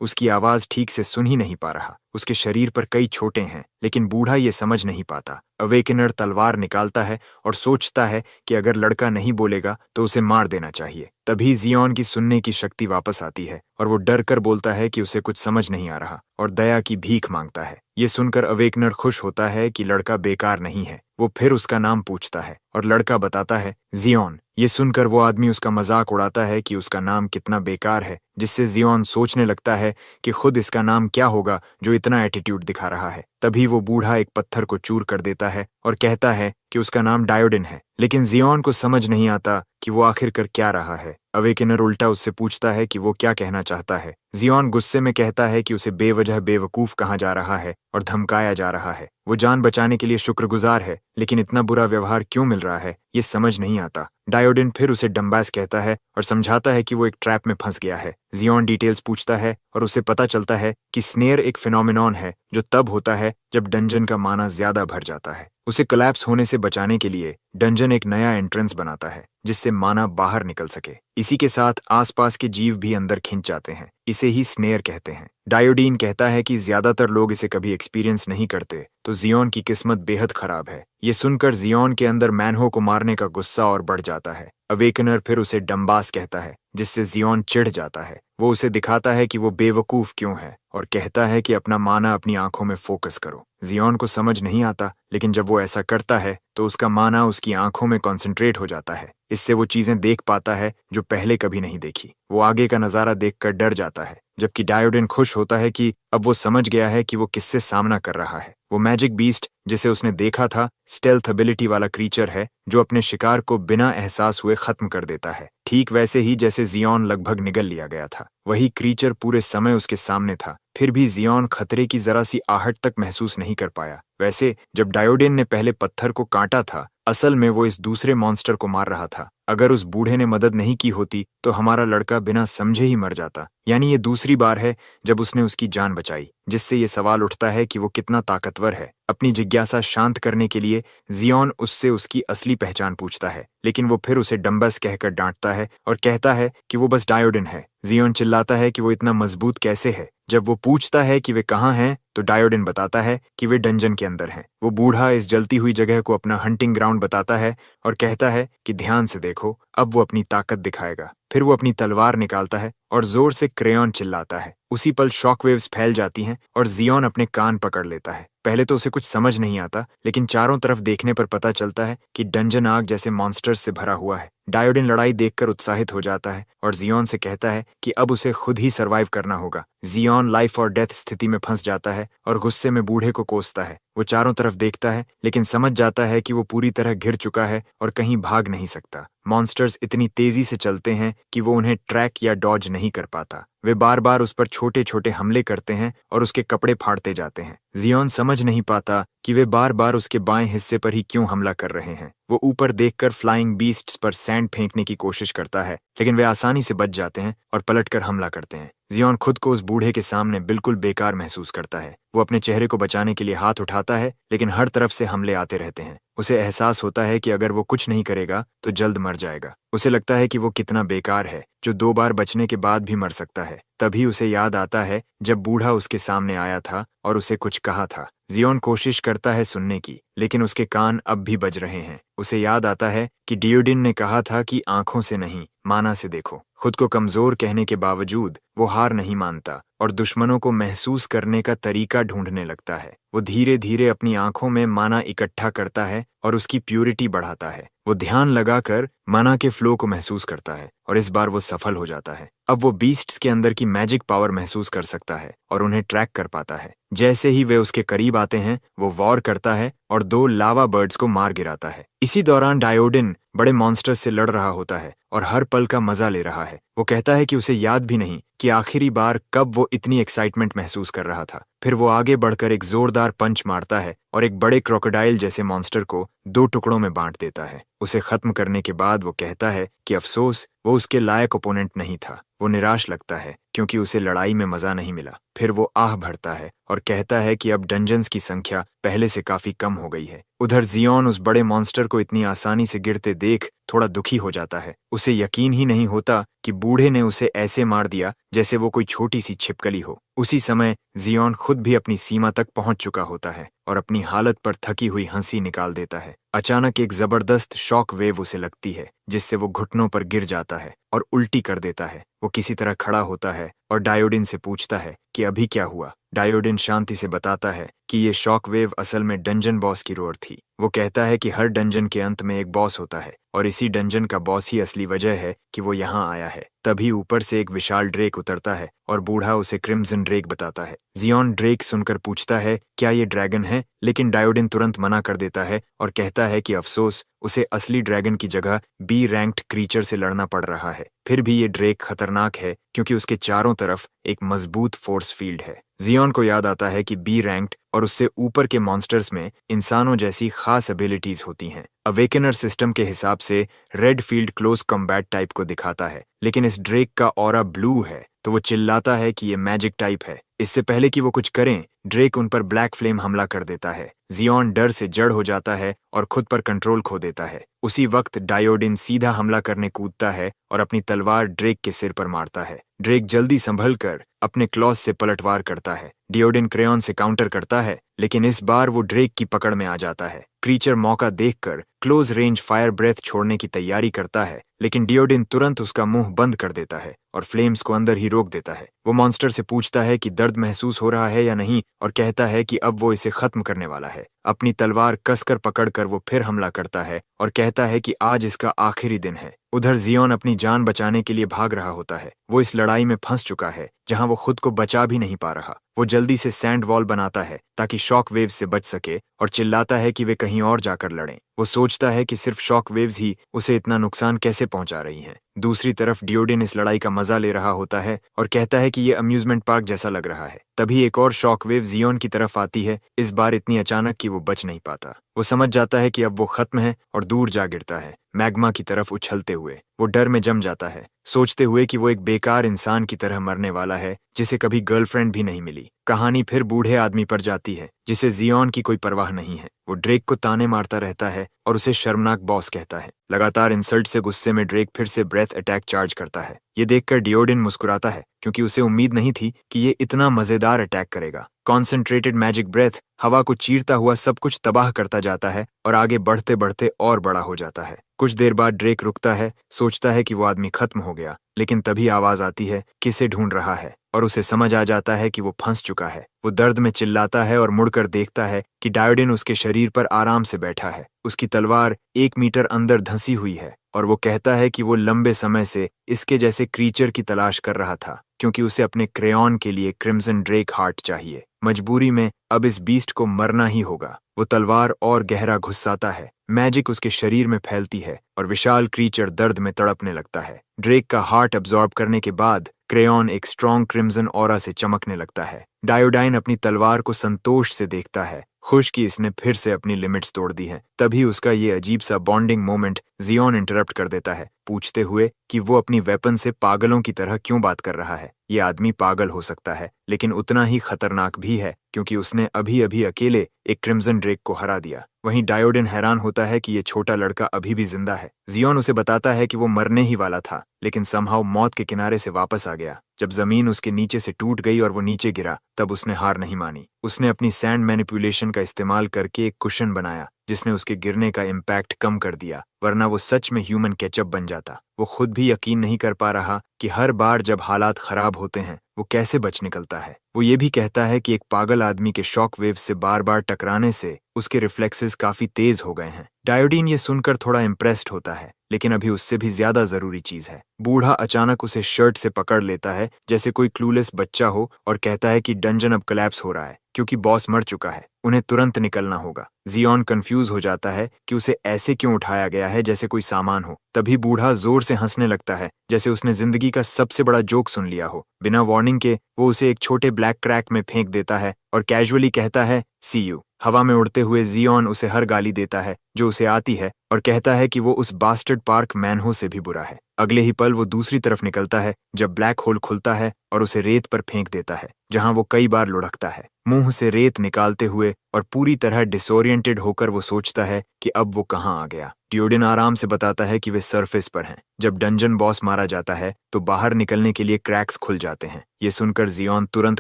उसकी आवाज ठीक से सुन ही नहीं पा रहा। उसके शरीर पर कई चोटें हैं, लेकिन बूढ़ा ये समझ नहीं पाता। अवेकनर तलवार निकालता है और सोचता है कि अगर लड़का नहीं बोलेगा तो उसे मार देना चाहिए। तभी जियोन की सुनने की शक्ति वापस आती है और वो डर कर बोलता है कि उसे कुछ समझ नहीं आ रहा और दया की भीख मांगता है। ये सुनकर अवेकनर खुश होता है कि लड़का बेकार नहीं है। वो फिर उसका नाम पूछता है और लड़का बताता है जियोन। ये सुनकर वो आदमी उसका मजाक उड़ाता है कि उसका नाम कितना बेकार है, जिससे जियोन सोचने लगता है कि खुद इसका नाम क्या होगा जो इतना एटीट्यूड दिखा रहा है। तभी वो बूढ़ा एक पत्थर को चूर कर देता है और कहता है कि उसका नाम डायोडिन है। लेकिन जियोन को समझ नहीं आता कि वो आखिर कर क्या रहा है। अवेकनर उल्टा उससे पूछता है कि वो क्या कहना चाहता है। जियोन गुस्से में कहता है कि उसे बेवजह बेवकूफ कहा जा रहा है और धमकाया जा रहा है। वो जान बचाने के लिए शुक्रगुजार है, लेकिन इतना बुरा व्यवहार क्यों मिल रहा है ये समझ नहीं आता। डायोडिन फिर उसे डम्बास कहता है और समझाता है कि वो एक ट्रैप में फंस गया है। जियोन डिटेल्स पूछता है और उसे पता चलता है कि स्नेयर एक फिनोमिनॉन है जो तब होता है जब डंजन का माना ज्यादा भर जाता है। उसे कोलैप्स होने से बचाने के लिए डंजन एक नया एंट्रेंस बनाता है जिससे माना बाहर निकल सके। इसी के साथ आसपास के जीव भी अंदर खिंच जाते हैं। इसे ही स्नेयर कहते हैं। डायोडीन कहता है कि ज्यादातर लोग इसे कभी एक्सपीरियंस नहीं करते, तो जियोन की किस्मत बेहद खराब है। ये सुनकर जियोन के अंदर मैनहो को मारने का गुस्सा और बढ़ जाता है। अवेकनर फिर उसे डम्बास कहता है, जिससे जियोन चिढ़ जाता है। वो उसे दिखाता है कि वो बेवकूफ क्यों है और कहता है कि अपना माना अपनी आंखों में फोकस करो। जियोन को समझ नहीं आता, लेकिन जब वो ऐसा करता है तो उसका माना उसकी आंखों में कॉन्सेंट्रेट हो जाता है। इससे वो चीजें देख पाता है जो पहले कभी नहीं देखी। वो आगे का नजारा देखकर डर जाता है, जबकि डायोडिन खुश होता है कि अब वो समझ गया है कि वो किससे सामना कर रहा है। वो मैजिक बीस्ट जिसे उसने देखा था स्टेल्थ एबिलिटी वाला क्रीचर है जो अपने शिकार को बिना एहसास हुए खत्म कर देता है, ठीक वैसे ही जैसे जियोन लगभग निगल लिया गया था। वही क्रीचर पूरे समय उसके सामने था, फिर भी जियोन खतरे की जरा सी आहट तक महसूस नहीं कर पाया। वैसे जब डायोडिन ने पहले पत्थर को काटा था, असल में वो इस दूसरे मॉन्स्टर को मार रहा था। अगर उस बूढ़े ने मदद नहीं की होती तो हमारा लड़का बिना समझे ही मर जाता। यानी ये दूसरी बार है जब उसने उसकी जान बचाई, जिससे ये सवाल उठता है कि वो कितना ताकतवर है। अपनी जिज्ञासा शांत करने के लिए जियोन उससे उसकी असली पहचान पूछता है, लेकिन वो फिर उसे डम्बस कहकर डांटता है और कहता है कि वो बस डायोडिन है। जियोन चिल्लाता है कि वो इतना मजबूत कैसे है। जब वो पूछता है कि वे कहाँ हैं तो डायोडिन बताता है कि वे डंजन के अंदर हैं। वो बूढ़ा इस जलती हुई जगह को अपना हंटिंग ग्राउंड बताता है और कहता है कि ध्यान से देखो, अब वो अपनी ताकत दिखाएगा। फिर वो अपनी तलवार निकालता है और जोर से क्रेयॉन चिल्लाता है। उसी पल शॉकवेव्स फैल जाती हैं और जियोन अपने कान पकड़ लेता है। पहले तो उसे कुछ समझ नहीं आता, लेकिन चारों तरफ देखने पर पता चलता है कि डंजन आग जैसे मॉन्स्टर्स से भरा हुआ है। डायोडिन लड़ाई देखकर उत्साहित हो जाता है और जियोन से कहता है कि अब उसे खुद ही सरवाइव करना होगा। जियोन लाइफ और डेथ स्थिति में फंस जाता है और गुस्से में बूढ़े को कोसता है। वो चारों तरफ देखता है, लेकिन समझ जाता है कि वो पूरी तरह घिर चुका है और कहीं भाग नहीं सकता। मॉन्स्टर्स इतनी तेजी से चलते हैं कि वो उन्हें ट्रैक या डॉज नहीं कर पाता। वे बार बार उस पर छोटे छोटे हमले करते हैं और उसके कपड़े फाड़ते जाते हैं। जियोन समझ नहीं पाता कि वे बार बार उसके बाएं हिस्से पर ही क्यों हमला कर रहे हैं। वो ऊपर देखकर फ्लाइंग बीस्ट्स पर सैंड फेंकने की कोशिश करता है, लेकिन वे आसानी से बच जाते हैं और पलटकर हमला करते हैं। जियोन खुद को उस बूढ़े के सामने बिल्कुल बेकार महसूस करता है। वो अपने चेहरे को बचाने के लिए हाथ उठाता है, लेकिन हर तरफ से हमले आते रहते हैं। उसे एहसास होता है कि अगर वो कुछ नहीं करेगा तो जल्द मर जाएगा। उसे लगता है कि वो कितना बेकार है जो 2 बार बचने के बाद भी मर सकता है। तभी उसे याद आता है जब बूढ़ा उसके सामने आया था और उसे कुछ कहा था। जियोन कोशिश करता है सुनने की, लेकिन उसके कान अब भी बज रहे हैं। उसे याद आता है कि डायोडिन ने कहा था कि आंखों से नहीं, माना से देखो। खुद को कमजोर कहने के बावजूद वो हार नहीं मानता और दुश्मनों को महसूस करने का तरीका ढूंढने लगता है। वो धीरे धीरे अपनी आंखों में माना इकट्ठा करता है और उसकी प्यूरिटी बढ़ाता है। वो ध्यान लगाकर माना के फ्लो को महसूस करता है और इस बार वो सफल हो जाता है। अब वो बीस्ट्स के अंदर की मैजिक पावर महसूस कर सकता है और उन्हें ट्रैक कर पाता है। जैसे ही वे उसके करीब आते हैं, वो वॉर करता है और 2 लावा बर्ड्स को मार गिराता है। इसी दौरान डायोडिन बड़े मॉन्स्टर्स से लड़ रहा होता है और हर पल का मजा ले रहा है। वो कहता है कि उसे याद भी नहीं कि आखिरी बार कब वो इतनी एक्साइटमेंट महसूस कर रहा था। फिर वो आगे बढ़कर एक जोरदार पंच मारता है और एक बड़े क्रोकोडाइल जैसे मॉन्स्टर को 2 टुकड़ों में बांट देता है। उसे खत्म करने के बाद वो कहता है कि अफसोस वो उसके लायक ओपोनेंट नहीं था। वो निराश लगता है क्योंकि उसे लड़ाई में मजा नहीं मिला। फिर वो आह भरता है और कहता है कि अब डंजन्स की संख्या पहले से काफी कम हो गई है। उधर जियोन उस बड़े मॉन्स्टर को इतनी आसानी से गिरते देख थोड़ा दुखी हो जाता है। उसे यकीन ही नहीं होता कि बूढ़े ने उसे ऐसे मार दिया जैसे वो कोई छोटी सी छिपकली हो। उसी समय जियोन खुद भी अपनी सीमा तक पहुंच चुका होता है और अपनी हालत पर थकी हुई हंसी निकाल देता है। अचानक एक जबरदस्त शॉक वेव उसे लगती है जिससे वो घुटनों पर गिर जाता है और उल्टी कर देता है। वो किसी तरह खड़ा होता है और डायोडिन से पूछता है कि अभी क्या हुआ। डायोडिन शांति से बताता है कि ये शॉक वेव असल में डंजन बॉस की रोर थी। वो कहता है कि हर डंजन के अंत में एक बॉस होता है और इसी डंजन का बॉस ही असली वजह है कि वो यहाँ आया है। तभी ऊपर से एक विशाल ड्रेक उतरता है और बूढ़ा उसे क्रिम्सन ड्रेक बताता है। जियोन ड्रेक सुनकर पूछता है क्या ये ड्रैगन है, लेकिन डायोडिन तुरंत मना कर देता है और कहता है कि अफसोस उसे असली ड्रैगन की जगह बी रैंक्ड क्रीचर से लड़ना पड़ रहा है। फिर भी ये ड्रेक खतरनाक है क्योंकि उसके चारों तरफ एक मजबूत फोर्स फील्ड है। जियोन को याद आता है कि बी रैंक्ड और उससे ऊपर के मॉन्स्टर्स में इंसानों जैसी खास एबिलिटीज होती हैं। अवेकनर सिस्टम के हिसाब से red field close combat type को दिखाता है, लेकिन इस ड्रेक का ऑरा ब्लू है तो वो चिल्लाता है कि ये मैजिक टाइप है। इससे पहले कि वो कुछ करें, ड्रेक उन पर ब्लैक फ्लेम हमला कर देता है। जियोन डर से जड़ हो जाता है और खुद पर कंट्रोल खो देता है। उसी वक्त डायोडिन सीधा हमला करने कूदता है और अपनी तलवार ड्रेक के सिर पर मारता है। ड्रेक जल्दी संभल कर अपने क्लॉस से पलटवार करता है। डियोडिन क्रेयॉन से काउंटर करता है, लेकिन इस बार वो ड्रेक की पकड़ में आ जाता है। क्रीचर मौका देखकर क्लोज रेंज फायर ब्रेथ छोड़ने की तैयारी करता है, लेकिन डियोडिन तुरंत उसका मुंह बंद कर देता है और फ्लेम्स को अंदर ही रोक देता है। वो मॉन्स्टर से पूछता है कि दर्द महसूस हो रहा है या नहीं और कहता है कि अब वो इसे खत्म करने वाला है। अपनी तलवार कसकर पकड़कर वो फिर हमला करता है और कहता है कि आज इसका आखिरी दिन है। उधर जियोन अपनी जान बचाने के लिए भाग रहा होता है। वो इस लड़ाई में फंस चुका है जहां वो खुद को बचा भी नहीं पा रहा। वो जल्दी से सैंड वॉल बनाता है ताकि शॉक वेव्स से बच सके और चिल्लाता है कि वे कहीं और जाकर लड़ें। वो सोचता है कि सिर्फ शॉक वेव्स ही उसे इतना नुकसान कैसे पहुंचा रही हैं। दूसरी तरफ डियोडिन इस लड़ाई का मजा ले रहा होता है और कहता है कि ये अम्यूजमेंट पार्क जैसा लग रहा है। तभी एक और शॉक वेव जियोन की तरफ आती है, इस बार इतनी अचानक कि वो बच नहीं पाता। वो समझ जाता है कि अब वो खत्म है और दूर जा गिरता है, मैग्मा की तरफ उछलते हुए। वो डर में जम जाता है, सोचते हुए कि वो एक बेकार इंसान की तरह मरने वाला है जिसे कभी गर्लफ्रेंड भी नहीं मिली। कहानी फिर बूढ़े आदमी पर जाती है जिसे जियोन की कोई परवाह नहीं है। वो ड्रेक को ताने मारता रहता है और उसे शर्मनाक बॉस कहता है। लगातार इंसल्ट से गुस्से में ड्रेक फिर से ब्रेथ अटैक चार्ज करता है। ये देखकर डियोडिन मुस्कुराता है क्योंकि उसे उम्मीद नहीं थी कि ये इतना मजेदार अटैक करेगा। कॉन्सेंट्रेटेड मैजिक ब्रेथ हवा को चीरता हुआ सब कुछ तबाह करता जाता है और आगे बढ़ते बढ़ते और बड़ा हो जाता है। कुछ देर बाद ड्रेक रुकता है, सोचता है कि वो आदमी खत्म हो गया, लेकिन तभी आवाज आती है किसे ढूंढ रहा है और उसे समझ आ जाता है कि वो फंस चुका है। वो दर्द में चिल्लाता है और मुड़कर देखता है कि डायोडिन उसके शरीर पर आराम से बैठा है। उसकी तलवार 1 मीटर अंदर धंसी हुई है और वो कहता है कि वो लंबे समय से इसके जैसे क्रीचर की तलाश कर रहा था क्योंकि उसे अपने क्रेयॉन के लिए क्रिम्सन ड्रेक हार्ट चाहिए। मजबूरी में अब इस बीस्ट को मरना ही होगा। वो तलवार और गहरा घुसाता है, मैजिक उसके शरीर में फैलती है और विशाल क्रीचर दर्द में तड़पने लगता है। ड्रेक का हार्ट अब्सॉर्ब करने के बाद क्रेयॉन एक स्ट्रॉन्ग क्रिम्सन ऑरा से चमकने लगता है। डायोडाइन अपनी तलवार को संतोष से देखता है, खुश कि इसने फिर से अपनी लिमिट्स तोड़ दी हैं। तभी उसका ये अजीब सा बॉन्डिंग मोमेंट जियोन इंटरप्ट कर देता है, पूछते हुए कि वो अपनी वेपन से पागलों की तरह क्यों बात कर रहा है। ये आदमी पागल हो सकता है, लेकिन उतना ही खतरनाक भी है क्योंकि उसने अभी अभी अकेले एक क्रिम्सन ड्रेक को हरा दिया। वहीं डायोडिन हैरान होता है कि ये छोटा लड़का अभी भी जिंदा है। जियोन उसे बताता है कि वो मरने ही वाला था, लेकिन समहाउ मौत के किनारे से वापस आ गया। जब जमीन उसके नीचे से टूट गई और वो नीचे गिरा, तब उसने हार नहीं मानी। उसने अपनी सैंड मैनिपुलेशन का इस्तेमाल करके एक कुशन बनाया जिसने उसके गिरने का इम्पैक्ट कम कर दिया, वरना वो सच में ह्यूमन केचप बन जाता। वो खुद भी यकीन नहीं कर पा रहा कि हर बार जब हालात खराब होते हैं वो कैसे बच निकलता है। वो ये भी कहता है कि एक पागल आदमी के शॉक वेव से बार बार टकराने से उसके रिफ्लेक्सेस काफी तेज हो गए हैं। डायोडिन ये सुनकर थोड़ा इम्प्रेस्ड होता है, लेकिन अभी उससे भी ज्यादा जरूरी चीज है। बूढ़ा अचानक उसे शर्ट से पकड़ लेता है जैसे कोई क्लूलेस बच्चा हो और कहता है कि डंजन अब कोलैप्स हो रहा है क्योंकि बॉस मर चुका है, उन्हें तुरंत निकलना होगा। जियोन कंफ्यूज हो जाता है कि उसे ऐसे क्यों उठाया गया है जैसे कोई सामान हो। तभी बूढ़ा जोर से हंसने लगता है जैसे उसने जिंदगी का सबसे बड़ा जोक सुन लिया हो। बिना वार्निंग के वो उसे एक छोटे ब्लैक क्रैक में फेंक देता है और कैजुअली कहता है सी यू। हवा में उड़ते हुए जियोन उसे हर गाली देता है जो उसे आती है और कहता है कि वो उस बास्टर्ड पार्क मैनहो से भी बुरा है। अगले ही पल वो दूसरी तरफ निकलता है जब ब्लैक होल खुलता है और उसे रेत पर फेंक देता है, जहां वो कई बार लुढ़कता है, मुंह से रेत निकालते हुए, और पूरी तरह डिसोरिएंटेड होकर वो सोचता है कि अब वो कहाँ आ गया। टियोडिन आराम से बताता है कि वे सरफेस पर हैं। जब डंजन बॉस मारा जाता है तो बाहर निकलने के लिए क्रैक्स खुल जाते हैं। ये सुनकर जियोन तुरंत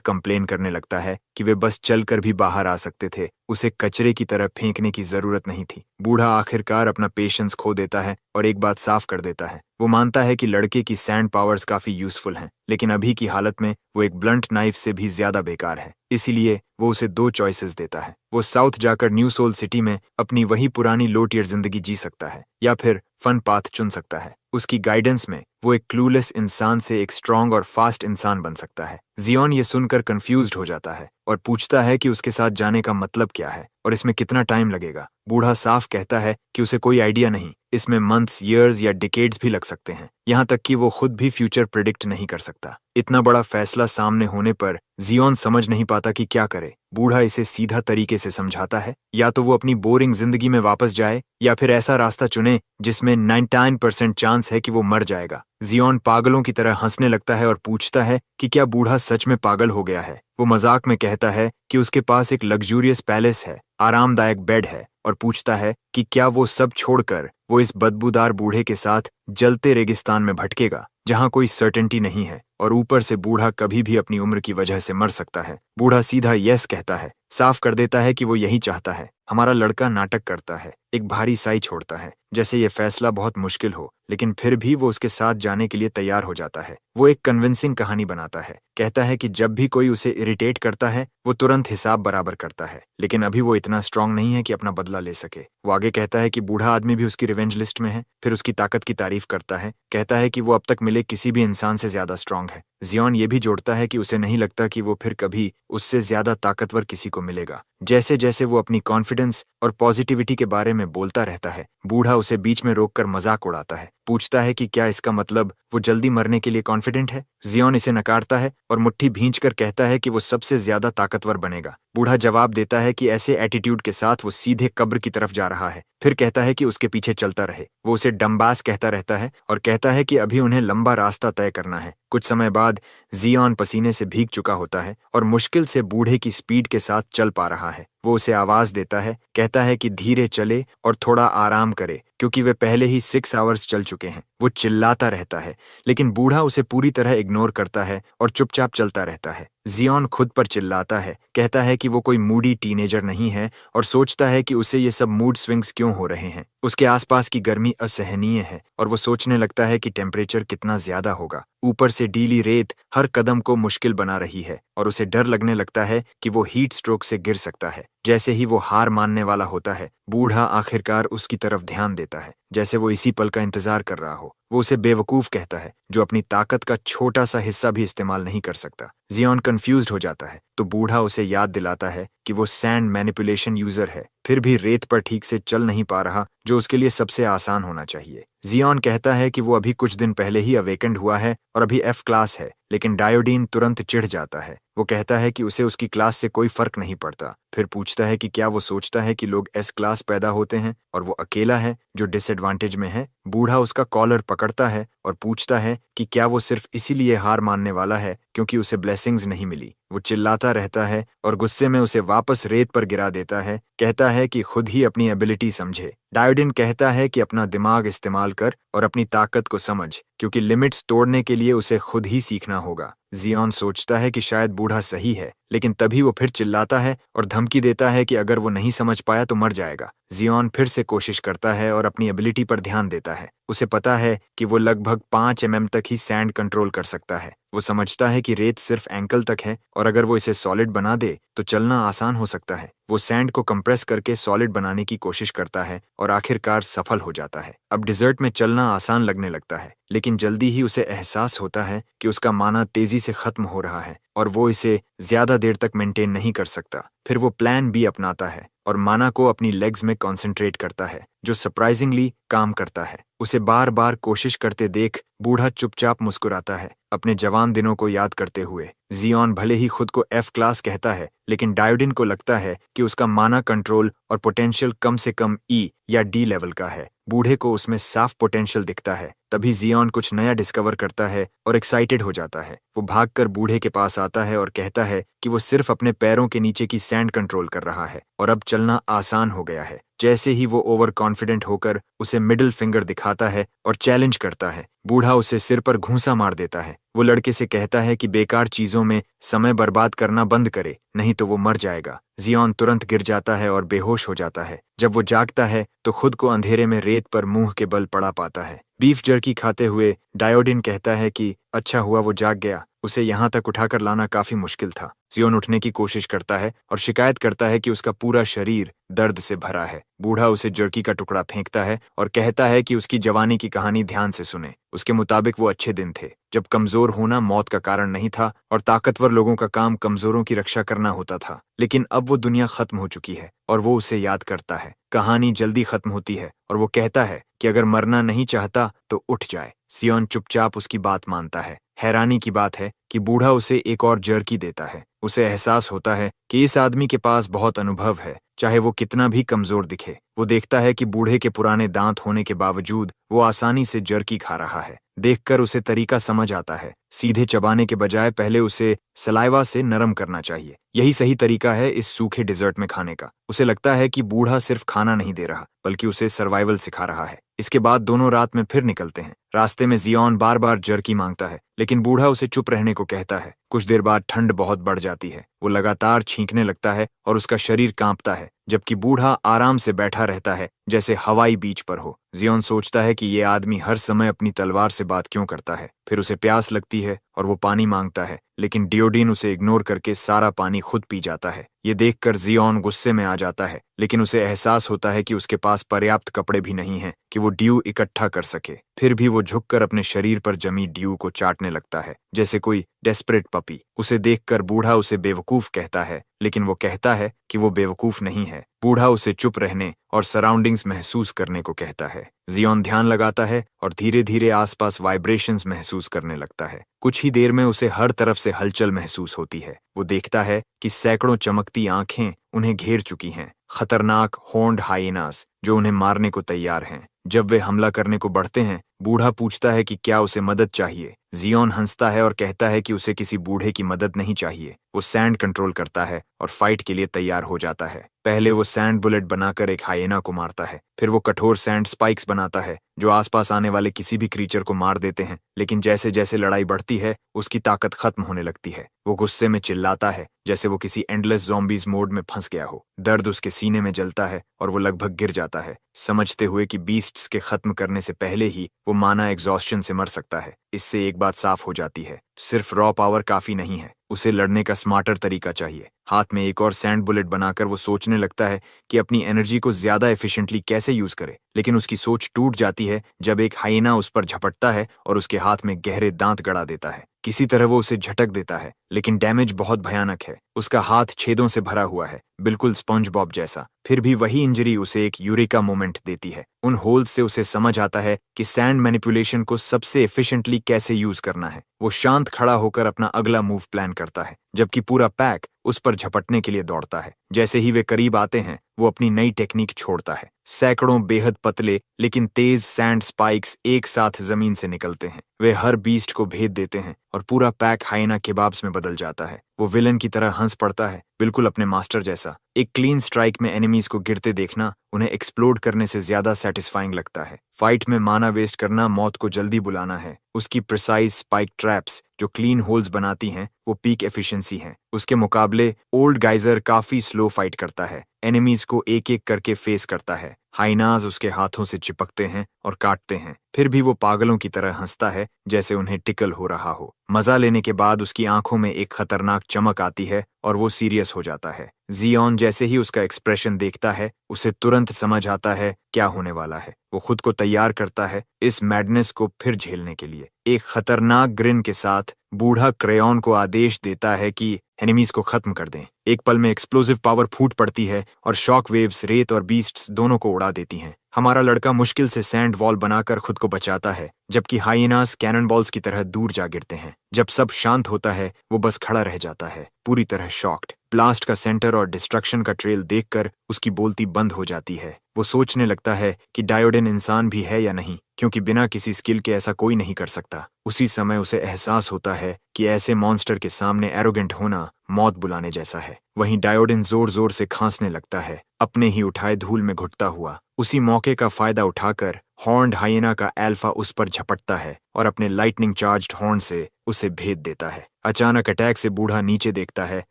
कंप्लेन करने लगता है कि वे बस चलकर भी बाहर आ सकते थे, उसे कचरे की तरह फेंकने की जरूरत नहीं थी। बूढ़ा आखिरकार अपना पेशेंस खो देता है और एक बात साफ कर देता है। वो मानता है कि लड़के की सैंड पावर्स काफी यूजफुल हैं, लेकिन अभी की हालत में वो एक ब्लंट नाइफ से भी ज्यादा बेकार है। इसीलिए वो उसे दो चॉइसेस देता है। वो साउथ जाकर न्यू सोल सिटी में अपनी वही पुरानी लो टियर जिंदगी जी सकता है या फिर फन पाथ चुन सकता है। उसकी गाइडेंस में वो एक क्लूलेस इंसान से एक स्ट्रांग और फास्ट इंसान बन सकता है। जियोन ये सुनकर कंफ्यूज्ड हो जाता है और पूछता है कि उसके साथ जाने का मतलब क्या है और इसमें कितना टाइम लगेगा। बूढ़ा साफ कहता है कि उसे कोई आइडिया नहीं, इसमें मंथ्स, ईयर्स या डिकेड्स भी लग सकते हैं, यहाँ तक कि वो खुद भी फ्यूचर प्रिडिक्ट नहीं कर सकता। इतना बड़ा फैसला सामने होने पर जियोन समझ नहीं पाता कि क्या करे। बूढ़ा इसे सीधा तरीके से समझाता है, या तो वो अपनी बोरिंग जिंदगी में वापस जाए या फिर ऐसा रास्ता चुने जिसमें 99% चांस है कि वो मर जाएगा। जियोन पागलों की तरह हंसने लगता है और पूछता है कि क्या बूढ़ा सच में पागल हो गया है। वो मजाक में कहता है कि उसके पास एक लग्जूरियस पैलेस है, आरामदायक बेड है, और पूछता है कि क्या वो सब छोड़कर वो इस बदबूदार बूढ़े के साथ जलते रेगिस्तान में भटकेगा जहां कोई सर्टेनिटी नहीं है, और ऊपर से बूढ़ा कभी भी अपनी उम्र की वजह से मर सकता है। बूढ़ा सीधा यस कहता है, साफ कर देता है कि वो यही चाहता है। हमारा लड़का नाटक करता है, एक भारी साई छोड़ता है, जैसे ये फैसला बहुत मुश्किल हो, लेकिन फिर भी वो उसके साथ जाने के लिए तैयार हो जाता है। वो एक कन्विंसिंग कहानी बनाता है, कहता है कि जब भी कोई उसे इरिटेट करता है वो तुरंत हिसाब बराबर करता है, लेकिन अभी वो इतना स्ट्रांग नहीं है कि अपना बदला ले सके। वो आगे कहता है कि बूढ़ा आदमी भी उसकी रिवेंज लिस्ट में है, फिर उसकी ताकत की तारीफ करता है, कहता है कि वो अब तक मिले किसी भी इंसान से ज्यादा स्ट्रांग है। जियोन ये भी जोड़ता है कि उसे नहीं लगता कि वो फिर कभी उससे ज्यादा ताकतवर किसी को मिलेगा। जैसे जैसे वो अपनी कॉन्फिडेंस और पॉजिटिविटी के बारे में बोलता रहता है, बूढ़ा उसे बीच में रोककर मजाक उड़ाता है, पूछता है कि क्या इसका मतलब वो जल्दी मरने के लिए कॉन्फिडेंट है। जियोन इसे नकारता है और मुट्ठी भींचकर कहता है कि वो सबसे ज्यादा ताकतवर बनेगा। बूढ़ा जवाब देता है कि ऐसे एटीट्यूड के साथ वो सीधे कब्र की तरफ जा रहा है, फिर कहता है कि उसके पीछे चलता रहे। वो उसे डम्बास कहता रहता है और कहता है कि अभी उन्हें लंबा रास्ता तय करना है। कुछ समय बाद जियोन पसीने से भीग चुका होता है और मुश्किल से बूढ़े की स्पीड के साथ चल पा रहा है। वो उसे आवाज देता है, कहता है कि धीरे चले और थोड़ा आराम करे, क्योंकि वे पहले ही 6 आवर्स चल चुके हैं। वो चिल्लाता रहता है, लेकिन बूढ़ा उसे पूरी तरह इग्नोर करता है और चुपचाप चलता रहता है। जियोन खुद पर चिल्लाता है, कहता है कि वो कोई मूडी टीनेजर नहीं है और सोचता है कि उसे ये सब मूड स्विंग्स क्यों हो रहे हैं। उसके आसपास की गर्मी असहनीय है और वो सोचने लगता है कि टेम्परेचर कितना ज्यादा होगा। ऊपर से डीली रेत हर कदम को मुश्किल बना रही है और उसे डर लगने लगता है कि वो हीट स्ट्रोक से गिर सकता है। जैसे ही वो हार मानने वाला होता है, बूढ़ा आखिरकार उसकी तरफ ध्यान देता है, जैसे वो इसी पल का इंतजार कर रहा हो। वो उसे बेवकूफ कहता है जो अपनी ताकत का छोटा सा हिस्सा भी इस्तेमाल नहीं कर सकता। जियोन कंफ्यूज्ड हो जाता है तो बूढ़ा उसे याद दिलाता है कि वो सैंड मैनिपुलेशन यूजर है, फिर भी रेत पर ठीक से चल नहीं पा रहा, जो उसके लिए सबसे आसान होना चाहिए। जियोन कहता है कि वो अभी कुछ दिन पहले ही अवेकेंड हुआ है और अभी F क्लास है, लेकिन डायोडीन तुरंत चिढ़ जाता है। वो कहता है कि उसे उसकी क्लास से कोई फर्क नहीं पड़ता, फिर पूछता है कि क्या वो सोचता है कि लोग S क्लास पैदा होते हैं और वो अकेला है जो डिसएडवांटेज में है। बूढ़ा उसका कॉलर पकड़ता है और पूछता है कि क्या वो सिर्फ इसीलिए हार मानने वाला है क्योंकि उसे ब्लेसिंग्स नहीं मिली। वो चिल्लाता रहता है और गुस्से में उसे वापस रेत पर गिरा देता है, कहता है कि खुद ही अपनी एबिलिटी समझे। डायोडिन कहता है कि अपना दिमाग इस्तेमाल कर और अपनी ताकत को समझ, क्योंकि लिमिट्स तोड़ने के लिए उसे खुद ही सीखना होगा। जियोन सोचता है कि शायद बूढ़ा सही है, लेकिन तभी वो फिर चिल्लाता है और धमकी देता है कि अगर वो नहीं समझ पाया तो मर जाएगा। जियोन फिर से कोशिश करता है और अपनी एबिलिटी पर ध्यान देता है। उसे पता है कि वो लगभग 5 mm तक ही सैंड कंट्रोल कर सकता है। वो समझता है कि रेत सिर्फ एंकल तक है और अगर वो इसे सॉलिड बना दे तो चलना आसान हो सकता है। वो सैंड को कंप्रेस करके सॉलिड बनाने की कोशिश करता है और आखिरकार सफल हो जाता है। अब डिजर्ट में चलना आसान लगने लगता है, लेकिन जल्दी ही उसे एहसास होता है कि उसका माना तेजी से खत्म हो रहा है और वो इसे ज्यादा देर तक मेंटेन नहीं कर सकता। फिर वो प्लान बी अपनाता है और माना को अपनी लेग्स में कंसंट्रेट करता है, जो सरप्राइजिंगली काम करता है। उसे बार बार कोशिश करते देख बूढ़ा चुपचाप मुस्कुराता है, अपने जवान दिनों को याद करते हुए। जियोन भले ही खुद को F क्लास कहता है, लेकिन डायोडिन को लगता है कि उसका माना कंट्रोल और पोटेंशियल कम से कम E या D लेवल का है। बूढ़े को उसमें साफ पोटेंशियल दिखता है। तभी जियोन कुछ नया डिस्कवर करता है और एक्साइटेड हो जाता है। वो भागकर बूढ़े के पास आता है और कहता है कि वो सिर्फ अपने पैरों के नीचे की सैंड कंट्रोल कर रहा है और अब चलना आसान हो गया है। जैसे ही वो ओवर कॉन्फिडेंट होकर उसे मिडिल फिंगर दिखाता है और चैलेंज करता है, बूढ़ा उसे सिर पर घूंसा मार देता है। वो लड़के से कहता है कि बेकार चीजों में समय बर्बाद करना बंद करे, नहीं तो वो मर जाएगा। जियोन तुरंत गिर जाता है और बेहोश हो जाता है। जब वो जागता है तो खुद को अंधेरे में रेत पर मुंह के बल पड़ा पाता है। बीफ जर्की खाते हुए डायोडिन कहता है कि अच्छा हुआ वो जाग गया, उसे यहाँ तक उठाकर लाना काफी मुश्किल था। जियोन उठने की कोशिश करता है और शिकायत करता है कि उसका पूरा शरीर दर्द से भरा है। बूढ़ा उसे जर्की का टुकड़ा फेंकता है और कहता है कि उसकी जवानी की कहानी ध्यान से सुने। उसके मुताबिक वो अच्छे दिन थे, जब कमजोर होना मौत का कारण नहीं था और ताकतवर लोगों का काम कमजोरों की रक्षा करना होता था। लेकिन अब वो दुनिया खत्म हो चुकी है और वो उसे याद करता है। कहानी जल्दी खत्म होती है और वो कहता है कि अगर मरना नहीं चाहता तो उठ जाए। जियोन चुपचाप उसकी बात मानता है। हैरानी की बात है कि बूढ़ा उसे एक और जर्की देता है। उसे एहसास होता है कि इस आदमी के पास बहुत अनुभव है, चाहे वो कितना भी कमजोर दिखे। वो देखता है कि बूढ़े के पुराने दांत होने के बावजूद वो आसानी से जर्की खा रहा है। देखकर उसे तरीका समझ आता है। सीधे चबाने के बजाय पहले उसे सलाइवा से नरम करना चाहिए। यही सही तरीका है इस सूखे डिजर्ट में खाने का। उसे लगता है कि बूढ़ा सिर्फ खाना नहीं दे रहा, बल्कि उसे सर्वाइवल सिखा रहा है। इसके बाद दोनों रात में फिर निकलते हैं। रास्ते में जियोन बार बार जर्की मांगता है, लेकिन बूढ़ा उसे चुप रहने को कहता है। कुछ देर बाद ठंड बहुत बढ़ जाती है। वो लगातार छींकने लगता है और उसका शरीर कांपता है, जबकि बूढ़ा आराम से बैठा रहता है जैसे हवाई बीच पर हो। जियोन सोचता है कि ये आदमी हर समय अपनी तलवार से बात क्यों करता है। फिर उसे प्यास लगती है और वो पानी मांगता है, लेकिन डियोडिन उसे इग्नोर करके सारा पानी खुद पी जाता है। ये देखकर जियोन गुस्से में आ जाता है, लेकिन उसे एहसास होता है कि उसके पास पर्याप्त कपड़े भी नहीं हैं कि वो ड्यू इकट्ठा कर सके। फिर भी वो झुककर अपने शरीर पर जमी ड्यू को चाटने लगता है, जैसे कोई डेस्परेट पपी। उसे देखकर बूढ़ा उसे बेवकूफ कहता है, लेकिन वो कहता है कि वो बेवकूफ नहीं है। बूढ़ा उसे चुप रहने और सराउंडिंग्स महसूस करने को कहता है। जियोन ध्यान लगाता है और धीरे धीरे आसपास वाइब्रेशंस महसूस करने लगता है। कुछ ही देर में उसे हर तरफ से हलचल महसूस होती है। वो देखता है कि सैकड़ों चमकती आंखें उन्हें घेर चुकी हैं, खतरनाक होंड हाइनास जो उन्हें मारने को तैयार हैं। जब वे हमला करने को बढ़ते हैं, बूढ़ा पूछता है कि क्या उसे मदद चाहिए। जियोन हंसता है और कहता है कि उसे किसी बूढ़े की मदद नहीं चाहिए। वो सैंड कंट्रोल करता है और फाइट के लिए तैयार हो जाता है। पहले वो सैंड बुलेट बनाकर एक हाइना को मारता है। फिर वो कठोर सैंड स्पाइक्स बनाता है जो आसपास आने वाले किसी भी क्रीचर को मार देते हैं। लेकिन जैसे जैसे लड़ाई बढ़ती है, उसकी ताकत खत्म होने लगती है। वो गुस्से में चिल्लाता है जैसे वो किसी एंडलेस ज़ॉम्बीज मोड में फंस गया हो। दर्द उसके सीने में जलता है और वो लगभग गिर जाता है, समझते हुए कि बीस्ट्स के खत्म करने से पहले ही वो माना एग्जॉस्शन से मर सकता है। इससे एक बात साफ हो जाती है, सिर्फ रॉ पावर काफी नहीं है, उसे लड़ने का स्मार्टर तरीका चाहिए। हाथ में एक और सैंड बुलेट बनाकर वो सोचने लगता है कि अपनी एनर्जी को ज्यादा एफिशिएंटली कैसे यूज करे। लेकिन उसकी सोच टूट जाती है जब एक हाइना उस पर झपटता है और उसके हाथ में गहरे दांत गड़ा देता है। किसी तरह वो उसे झटक देता है, लेकिन डैमेज बहुत भयानक है। उसका हाथ छेदों से भरा हुआ है, बिल्कुल स्पंज बॉब जैसा। फिर भी वही इंजरी उसे एक यूरेका मोमेंट देती है। उन होल्स से उसे समझ आता है कि सैंड मैनिपुलेशन को सबसे एफिशिएंटली कैसे यूज करना है। वो शांत खड़ा होकर अपना अगला मूव प्लान करता है, जबकि पूरा पैक उस पर झपटने के लिए दौड़ता है। जैसे ही वे करीब आते हैं, वो अपनी नई टेक्निक छोड़ता है। सैकड़ों बेहद पतले लेकिन तेज सैंड स्पाइक्स एक साथ जमीन से निकलते हैं। वे हर बीस्ट को भेद देते हैं और पूरा पैक हाइना केबाब्स में बदल जाता है। वो विलन की तरह हंस पड़ता है, बिल्कुल अपने मास्टर जैसा। एक क्लीन स्ट्राइक में एनिमीज को गिरते देखना उन्हें एक्सप्लोड करने से ज्यादा सेटिस्फाइंग लगता है। फाइट में माना वेस्ट करना मौत को जल्दी बुलाना है। उसकी प्रिसाइज स्पाइक ट्रैप्स जो क्लीन होल्स बनाती हैं, वो पीक एफिशिएंसी हैं। उसके मुकाबले ओल्ड गाइजर काफी स्लो फाइट करता है, एनिमीज को एक एक करके फेस करता है। हाइनाज उसके हाथों से चिपकते हैं और काटते हैं, फिर भी वो पागलों की तरह हंसता है जैसे उन्हें टिकल हो रहा हो। मजा लेने के बाद उसकी आंखों में एक खतरनाक चमक आती है और वो सीरियस हो जाता है। जियोन जैसे ही उसका एक्सप्रेशन देखता है, उसे तुरंत समझ आता है क्या होने वाला है। वो खुद को तैयार करता है इस मैडनेस को फिर झेलने के लिए। एक खतरनाक ग्रिन के साथ बूढ़ा क्रेयॉन को आदेश देता है कि एनिमीज को खत्म कर दें। एक पल में एक्सप्लोसिव पावर फूट पड़ती है और शॉक वेव्स रेत और बीस्ट्स दोनों को उड़ा देती हैं। हमारा लड़का मुश्किल से सैंड वॉल बनाकर खुद को बचाता है, जबकि हाइएनास कैनन बॉल्स की तरह दूर जा गिरते हैं। जब सब शांत होता है, वो बस खड़ा रह जाता है, पूरी तरह शॉक्ड। ब्लास्ट का सेंटर और डिस्ट्रक्शन का ट्रेल देखकर उसकी बोलती बंद हो जाती है। वो सोचने लगता है कि डायोडिन इंसान भी है या नहीं, क्योंकि बिना किसी स्किल के ऐसा कोई नहीं कर सकता। उसी समय उसे एहसास होता है कि ऐसे मॉन्स्टर के सामने एरोगेंट होना मौत बुलाने जैसा है। वहीं डायोडिन जोर जोर से खांसने लगता है, अपने ही उठाए धूल में घुटता हुआ। उसी मौके का फायदा उठाकर हॉर्न्ड हाइएना का एल्फा उस पर झपटता है और अपने लाइटनिंग चार्ज्ड हॉर्न से उसे भेद देता है। अचानक अटैक से बूढ़ा नीचे देखता है,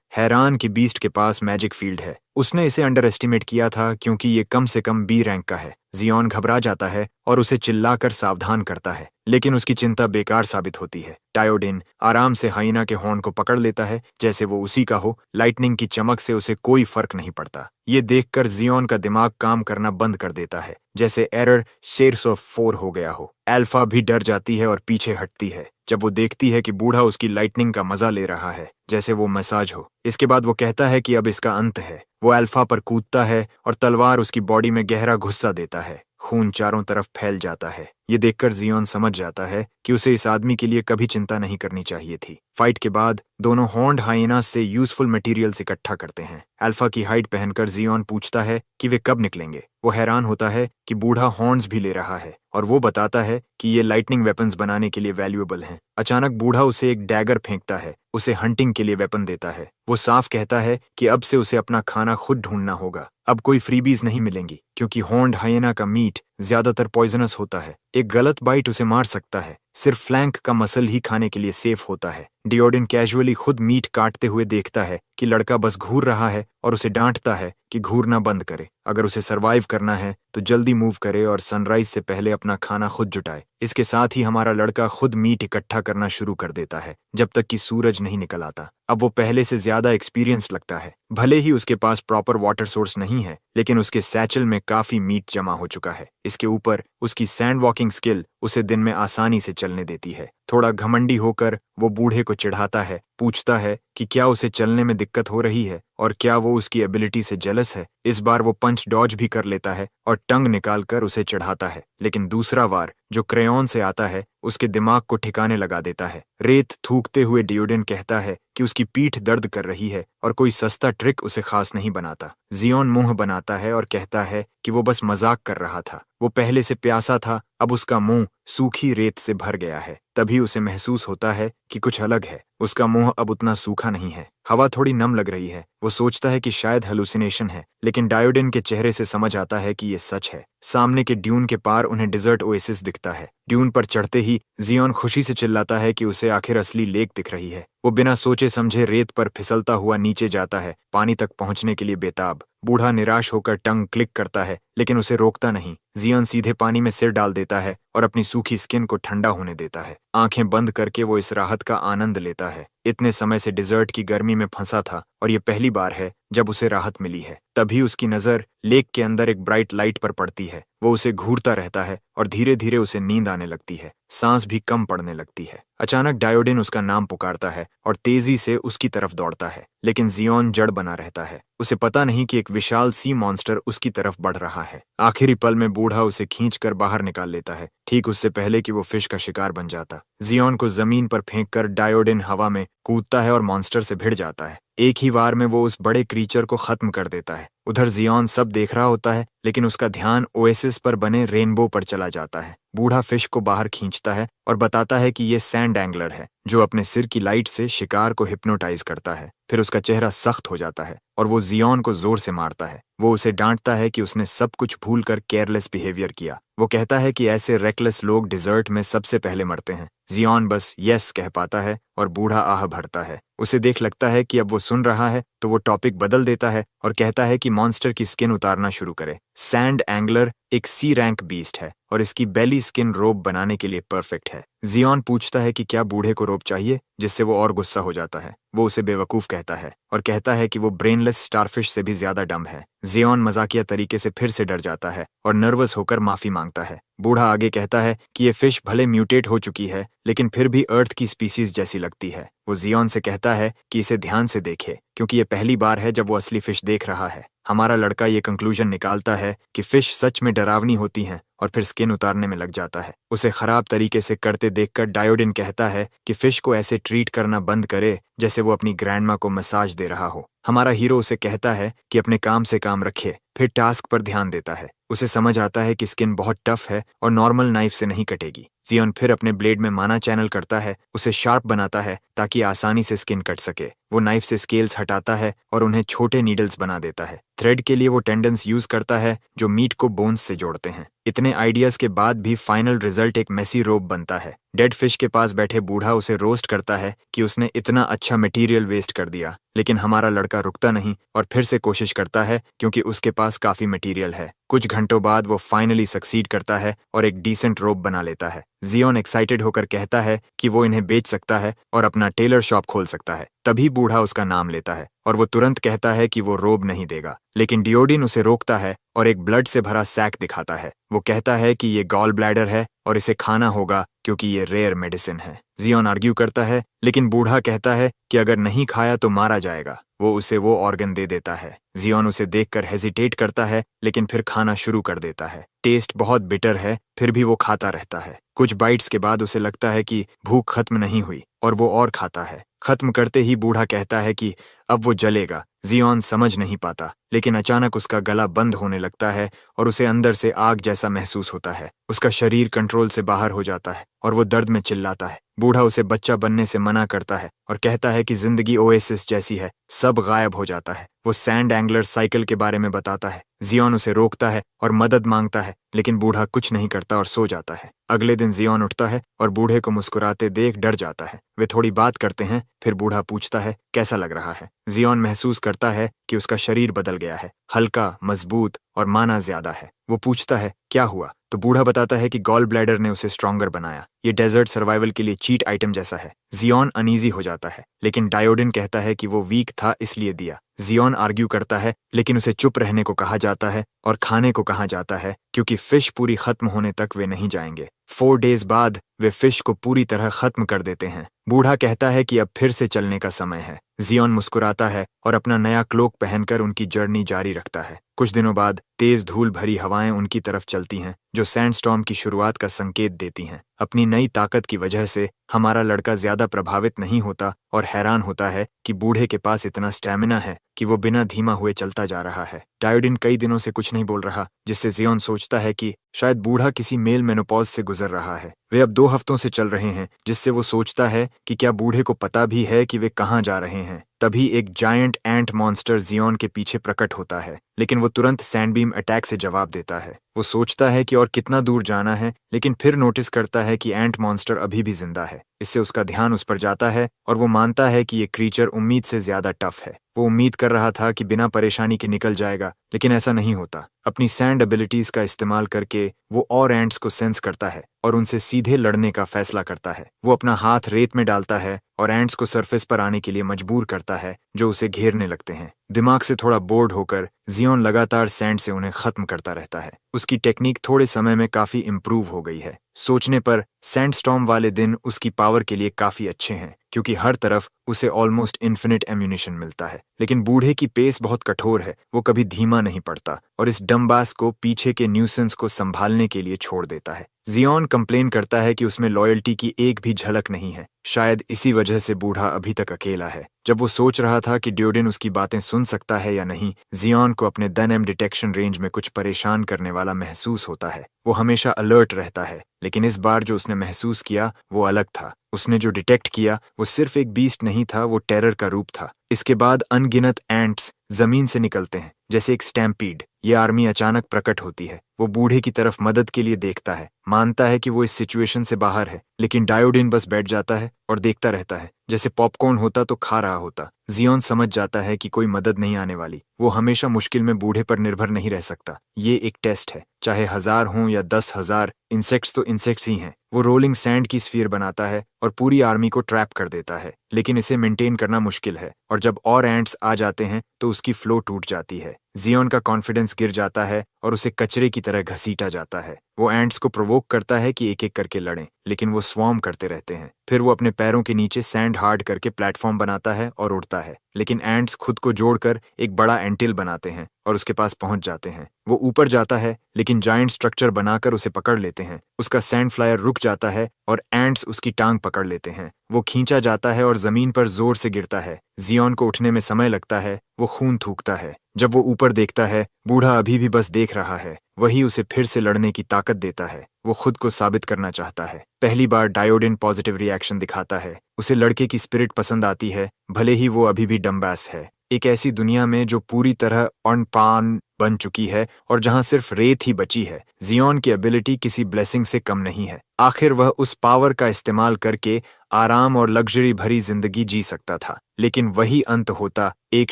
हैरान कि बीस्ट के पास मैजिक फील्ड है। उसने इसे अंडर एस्टिमेट किया था, क्योंकि ये कम से कम बी रैंक का है। जियोन घबरा जाता है और उसे चिल्लाकर सावधान करता है, लेकिन उसकी चिंता बेकार साबित होती है। डायोडिन आराम से हाइना के हॉर्न को पकड़ लेता है, जैसे वो उसी का हो। लाइटनिंग की चमक से उसे कोई फर्क नहीं पड़ता। ये देखकर जियोन का दिमाग काम करना बंद कर देता है, जैसे एरर शेयर्स ऑफ 4 हो गया हो। एल्फा भी डर जाती है और पीछे हटती है जब वो देखती है कि बूढ़ा उसकी लाइटनिंग का मजा ले रहा है, जैसे वो मसाज हो। इसके बाद वो कहता है कि अब इसका अंत है। वो एल्फा पर कूदता है और तलवार उसकी बॉडी में गहरा घुस्सा देता है। खून चारों तरफ फैल जाता है। ये देखकर जियोन समझ जाता है कि उसे इस आदमी के लिए कभी चिंता नहीं करनी चाहिए थी। फाइट के बाद दोनों हॉर्न्ड हाइएनास से यूजफुल मटेरियल्स इकट्ठा करते हैं। अल्फा की हाइड पहनकर जियोन पूछता है कि वे कब निकलेंगे। वो हैरान होता है कि बूढ़ा हॉर्न्स भी ले रहा है और वो बताता है कि ये लाइटनिंग वेपन्स बनाने के लिए वैल्यूएबल हैं। अचानक बूढ़ा उसे एक डैगर फेंकता है, उसे हंटिंग के लिए वेपन देता है। वो साफ कहता है कि अब से उसे अपना खाना खुद ढूंढना होगा। अब कोई फ्रीबीज नहीं मिलेंगी, क्योंकि हॉर्न्ड हाइएना का मीट ज्यादातर पॉइजनस होता है। एक गलत बाइट उसे मार सकता है। सिर्फ फ्लैंक का मसल ही खाने के लिए सेफ होता है। डियोडिन कैजुअली खुद मीट काटते हुए देखता है कि लड़का बस घूर रहा है और उसे डांटता है कि घूरना बंद करे। अगर उसे सरवाइव करना है तो जल्दी मूव करे और सनराइज से पहले अपना खाना खुद जुटाए। इसके साथ ही हमारा लड़का खुद मीट इकट्ठा करना शुरू कर देता है, जब तक कि सूरज नहीं निकल आता। अब वो पहले से ज्यादा एक्सपीरियंस लगता है। भले ही उसके पास प्रॉपर वाटर सोर्स नहीं है, लेकिन उसके सैचल में काफी मीट जमा हो चुका है। इसके ऊपर उसकी सैंड वॉकिंग स्किल उसे दिन में आसानी से चलने देती है। थोड़ा घमंडी होकर वो बूढ़े को चिढ़ाता है, पूछता है कि क्या उसे चलने में दिक्कत हो रही है और क्या वो उसकी एबिलिटी से जेलस है। इस बार वो पंच डॉज भी कर लेता है और टंग निकालकर उसे चिढ़ाता है, लेकिन दूसरा वार जो क्रेयॉन से आता है उसके दिमाग को ठिकाने लगा देता है। रेत थूकते हुए डियोडिन कहता है कि उसकी पीठ दर्द कर रही है और कोई सस्ता ट्रिक उसे खास नहीं बनाता। जियोन मुंह बनाता है और कहता है कि वो बस मजाक कर रहा था। वो पहले से प्यासा था, अब उसका मुंह सूखी रेत से भर गया है। तभी उसे महसूस होता है कि कुछ अलग है। उसका मुंह अब उतना सूखा नहीं है, हवा थोड़ी नम लग रही है। वो सोचता है कि शायद हेलुसिनेशन है, लेकिन डायोडिन के चेहरे से समझ आता है कि ये सच है। सामने के ड्यून के पार उन्हें डिजर्ट ओएसिस दिखता है। ड्यून पर चढ़ते ही जियोन खुशी से चिल्लाता है कि उसे आखिर असली लेक दिख रही है। वो बिना सोचे समझे रेत पर फिसलता हुआ नीचे जाता है, पानी तक पहुंचने के लिए बेताब। बूढ़ा निराश होकर टंग क्लिक करता है, लेकिन उसे रोकता नहीं। जियोन सीधे पानी में सिर डाल देता है और अपनी सूखी स्किन को ठंडा होने देता है। आंखें बंद करके वो इस राहत का आनंद लेता है। इतने समय से डिजर्ट की गर्मी में फंसा था और ये पहली बार है जब उसे राहत मिली है। तभी उसकी नजर लेक के अंदर एक ब्राइट लाइट पर पड़ती है। वो उसे घूरता रहता है और धीरे धीरे उसे नींद आने लगती है। सांस भी कम पड़ने लगती है। अचानक डायोडिन उसका नाम पुकारता है और तेजी से उसकी तरफ दौड़ता है, लेकिन जियोन जड़ बना रहता है। उसे पता नहीं कि एक विशाल सी मॉन्स्टर उसकी तरफ बढ़ रहा है। आखिरी पल में बूढ़ा उसे खींचकर बाहर निकाल लेता है, ठीक उससे पहले कि वो फिश का शिकार बन जाता। जियोन को जमीन पर फेंककर डायोडिन हवा में कूदता है और मॉन्स्टर से भिड़ जाता है। एक ही वार में वो उस बड़े क्रीचर को खत्म कर देता है। उधर जियोन सब देख रहा होता है, लेकिन उसका ध्यान ओएसिस पर बने रेनबो पर चला जाता है। बूढ़ा फिश को बाहर खींचता है और बताता है कि ये सैंड एंगलर है, जो अपने सिर की लाइट से शिकार को हिप्नोटाइज करता है। फिर उसका चेहरा सख्त हो जाता है और वो जियोन को जोर से मारता है। वो उसे डांटता है कि उसने सब कुछ भूलकर केयरलेस बिहेवियर किया। वो कहता है कि ऐसे रेकलेस लोग डिजर्ट में सबसे पहले मरते हैं। जियोन बस यस कह पाता है और बूढ़ा आह भरता है। उसे देख लगता है कि अब वो सुन रहा है, तो वो टॉपिक बदल देता है और कहता है कि मॉन्स्टर की स्किन उतारना शुरू करे। सैंड एंगलर एक सी रैंक बीस्ट है और इसकी बेली स्किन रोब बनाने के लिए परफेक्ट है। जियोन पूछता है कि क्या बूढ़े को रोब चाहिए, जिससे वो और गुस्सा हो जाता है। वो उसे बेवकूफ कहता है और कहता है कि वो ब्रेनलेस स्टारफिश से भी ज्यादा डम है। जियोन मजाकिया तरीके से फिर से डर जाता है और नर्वस होकर माफी मांगता है। बूढ़ा आगे कहता है कि ये फिश भले म्यूटेट हो चुकी है, लेकिन फिर भी अर्थ की स्पीसीज जैसी लगती है। वो जियोन से कहता है कि इसे ध्यान से देखे, क्योंकि ये पहली बार है जब वो असली फिश देख रहा है। हमारा लड़का ये कंक्लूजन निकालता है कि फिश सच में डरावनी होती हैं और फिर स्किन उतारने में लग जाता है। उसे खराब तरीके से करते देखकर डायोडिन कहता है कि फिश को ऐसे ट्रीट करना बंद करे जैसे वो अपनी ग्रैंडमा को मसाज दे रहा हो। हमारा हीरो उसे कहता है कि अपने काम से काम रखे, फिर टास्क पर ध्यान देता है। उसे समझ आता है कि स्किन बहुत टफ है और नॉर्मल नाइफ से नहीं कटेगी। जियोन फिर अपने ब्लेड में माना चैनल करता है, उसे शार्प बनाता है ताकि आसानी से स्किन कट सके। वो नाइफ से स्केल्स हटाता है और उन्हें छोटे नीडल्स बना देता है। थ्रेड के लिए वो टेंडन्स यूज करता है जो मीट को बोन्स से जोड़ते हैं। इतने आइडियाज के बाद भी फाइनल रिजल्ट एक मेसी रोप बनता है। डेड फिश के पास बैठे बूढ़ा उसे रोस्ट करता है कि उसने इतना अच्छा मटेरियल वेस्ट कर दिया, लेकिन हमारा लड़का रुकता नहीं और फिर से कोशिश करता है क्योंकि उसके पास काफी मटेरियल है। कुछ घंटों बाद वो फाइनली सक्सीड करता है और एक डिसेंट रोप बना लेता है। जियोन एक्साइटेड होकर कहता है कि वो इन्हें बेच सकता है और अपना टेलर शॉप खोल सकता है। तभी बूढ़ा उसका नाम लेता है और वो तुरंत कहता है कि वो रोब नहीं देगा, लेकिन डियोडिन उसे रोकता है और एक ब्लड से भरा सैक दिखाता है। वो कहता है कि ये गॉल ब्लैडर है और इसे खाना होगा क्योंकि ये रेयर मेडिसिन है। जियोन आर्ग्यू करता है, लेकिन बूढ़ा कहता है कि अगर नहीं खाया तो मारा जाएगा। वो उसे वो ऑर्गन दे देता है। जियोन उसे देखकर हेजिटेट करता है, लेकिन फिर खाना शुरू कर देता है। टेस्ट बहुत बिटर है, फिर भी वो खाता रहता है। कुछ बाइट्स के बाद उसे लगता है कि भूख खत्म नहीं हुई और वो और खाता है। खत्म करते ही बूढ़ा कहता है कि अब वो जलेगा। जियोन समझ नहीं पाता, लेकिन अचानक उसका गला बंद होने लगता है और उसे अंदर से आग जैसा महसूस होता है। उसका शरीर कंट्रोल से बाहर हो जाता है और वो दर्द में चिल्लाता है। बूढ़ा उसे बच्चा बनने से मना करता है और कहता है कि जिंदगी ओएसिस जैसी है, सब गायब हो जाता है। वो सैंड एंगलर साइकिल के बारे में बताता है। जियोन उसे रोकता है और मदद मांगता है, लेकिन बूढ़ा कुछ नहीं करता और सो जाता है। अगले दिन जियोन उठता है और बूढ़े को मुस्कुराते देख डर जाता है। वे थोड़ी बात करते हैं, फिर बूढ़ा पूछता है कैसा लग रहा है। जियोन महसूस करता है कि उसका शरीर बदल गया है, हल्का, मजबूत और माना ज्यादा है। वो पूछता है क्या हुआ, तो बूढ़ा बताता है कि गॉल ब्लैडर ने उसे स्ट्रॉन्गर बनाया। ये डेजर्ट सर्वाइवल के लिए चीट आइटम जैसा है। जियोन अनईजी हो जाता है, लेकिन डायोडिन कहता है कि वो वीक था इसलिए दिया। जियोन आर्ग्यू करता है, लेकिन उसे चुप रहने को कहा जाता है और खाने को कहा जाता है क्योंकि फिश पूरी खत्म होने तक वे नहीं जाएंगे। 4 डेज बाद वे फिश को पूरी तरह खत्म कर देते हैं। बूढ़ा कहता है कि अब फिर से चलने का समय है। जियोन मुस्कुराता है और अपना नया क्लोक पहनकर उनकी जर्नी जारी रखता है। कुछ दिनों बाद तेज धूल भरी हवाएं उनकी तरफ चलती हैं, जो सैंडस्टॉर्म की शुरुआत का संकेत देती हैं। अपनी नई ताकत की वजह से हमारा लड़का ज्यादा प्रभावित नहीं होता और हैरान होता है कि बूढ़े के पास इतना स्टैमिना है कि वो बिना धीमा हुए चलता जा रहा है। डायोडिन कई दिनों से कुछ नहीं बोल रहा, जिससे जियोन सोचता है कि शायद बूढ़ा किसी मेल मेनोपॉज से गुजर रहा है। वे अब 2 हफ्तों से चल रहे हैं, जिससे वो सोचता है कि क्या बूढ़े को पता भी है कि वे कहाँ जा रहे हैं। तभी एक जायंट एंट मॉन्स्टर जियोन के पीछे प्रकट होता है, लेकिन वो तुरंत सैंडबीम अटैक से जवाब देता है। वो सोचता है कि और कितना दूर जाना है, लेकिन फिर नोटिस करता है कि एंट मॉन्स्टर अभी भी जिंदा है। इससे उसका ध्यान उस पर जाता है और वो मानता है कि ये क्रीचर उम्मीद से ज्यादा टफ है। वो उम्मीद कर रहा था कि बिना परेशानी के निकल जाएगा, लेकिन ऐसा नहीं होता। अपनी सैंड एबिलिटीज का इस्तेमाल करके वो और एंट्स को सेंस करता है और उनसे सीधे लड़ने का फैसला करता है। वो अपना हाथ रेत में डालता है और एंट्स को सरफेस पर आने के लिए मजबूर करता है, जो उसे घेरने लगते हैं। दिमाग से थोड़ा बोर्ड होकर जियोन लगातार सैंड से उन्हें खत्म करता रहता है। उसकी टेक्निक थोड़े समय में काफी इम्प्रूव हो गई है। सोचने पर सैंडस्टॉर्म वाले दिन उसकी पावर के लिए काफी अच्छे हैं, क्योंकि हर तरफ उसे ऑलमोस्ट इन्फिनिट एम्यूनिशन मिलता है। लेकिन बूढ़े की पेस बहुत कठोर है, वो कभी धीमा नहीं पड़ता और इस डम्बास को पीछे के न्यूसेंस को संभालने के लिए छोड़ देता है। जियोन कंप्लेन करता है कि उसमें लॉयल्टी की एक भी झलक नहीं है। शायद इसी वजह से बूढ़ा अभी तक अकेला है। जब वो सोच रहा था कि डियोडिन उसकी बातें सुन सकता है या नहीं, जियोन को अपने दनएम डिटेक्शन रेंज में कुछ परेशान करने वाला महसूस होता है। वो हमेशा अलर्ट रहता है, लेकिन इस बार जो उसने महसूस किया वो अलग था। उसने जो डिटेक्ट किया वो सिर्फ एक बीस्ट नहीं था, वो टेरर का रूप था। इसके बाद अनगिनत एंट्स जमीन से निकलते हैं, जैसे एक स्टैम्पीड। ये आर्मी अचानक प्रकट होती है। वो बूढ़े की तरफ मदद के लिए देखता है, मानता है कि वो इस सिचुएशन से बाहर है, लेकिन डायोडिन बस बैठ जाता है और देखता रहता है, जैसे पॉपकॉर्न होता तो खा रहा होता। जियोन समझ जाता है कि कोई मदद नहीं आने वाली। वो हमेशा मुश्किल में बूढ़े पर निर्भर नहीं रह सकता। ये एक टेस्ट है, चाहे 1000 हों या 10,000, इंसेक्ट्स तो इंसेक्ट्स ही हैं। वो रोलिंग सैंड की स्फीयर बनाता है और पूरी आर्मी को ट्रैप कर देता है, लेकिन इसे मेंटेन करना मुश्किल है, और जब और एंट्स आ जाते हैं तो उसकी फ्लो टूट जाती है। जियोन का कॉन्फिडेंस गिर जाता है और उसे कचरे की तरह घसीटा जाता है। वो एंट्स को प्रोवोक करता है कि एक एक करके लड़ें, लेकिन वो स्वॉर्म करते रहते हैं। फिर वो अपने पैरों के नीचे सैंड हार्ड करके प्लेटफॉर्म बनाता है और उड़ता है, लेकिन एंट्स खुद को जोड़कर एक बड़ा एंटिल बनाते हैं और उसके पास पहुंच जाते हैं। वो ऊपर जाता है, लेकिन जायंट स्ट्रक्चर बनाकर उसे पकड़ लेते हैं। उसका सैंड फ्लायर रुक जाता है और एंट्स उसकी टांग पकड़ लेते हैं। वो खींचा जाता है और जमीन पर जोर से गिरता है। जियोन को उठने में समय लगता है। वो खून थूकता है। जब वो ऊपर देखता है, बूढ़ा अभी भी बस देख रहा है। वही उसे फिर से लड़ने की ताकत देता है। वो खुद को साबित करना चाहता है। पहली बार डायोडिन पॉजिटिव रिएक्शन दिखाता है। उसे लड़के की स्पिरिट पसंद आती है, भले ही वो अभी भी डम्बास है। एक ऐसी दुनिया में जो पूरी तरह अनपान बन चुकी है और जहां सिर्फ रेत ही बची है, जियोन की एबिलिटी किसी ब्लेसिंग से कम नहीं है। आखिर वह उस पावर का इस्तेमाल करके आराम और लग्जरी भरी जिंदगी जी सकता था, लेकिन वही अंत होता एक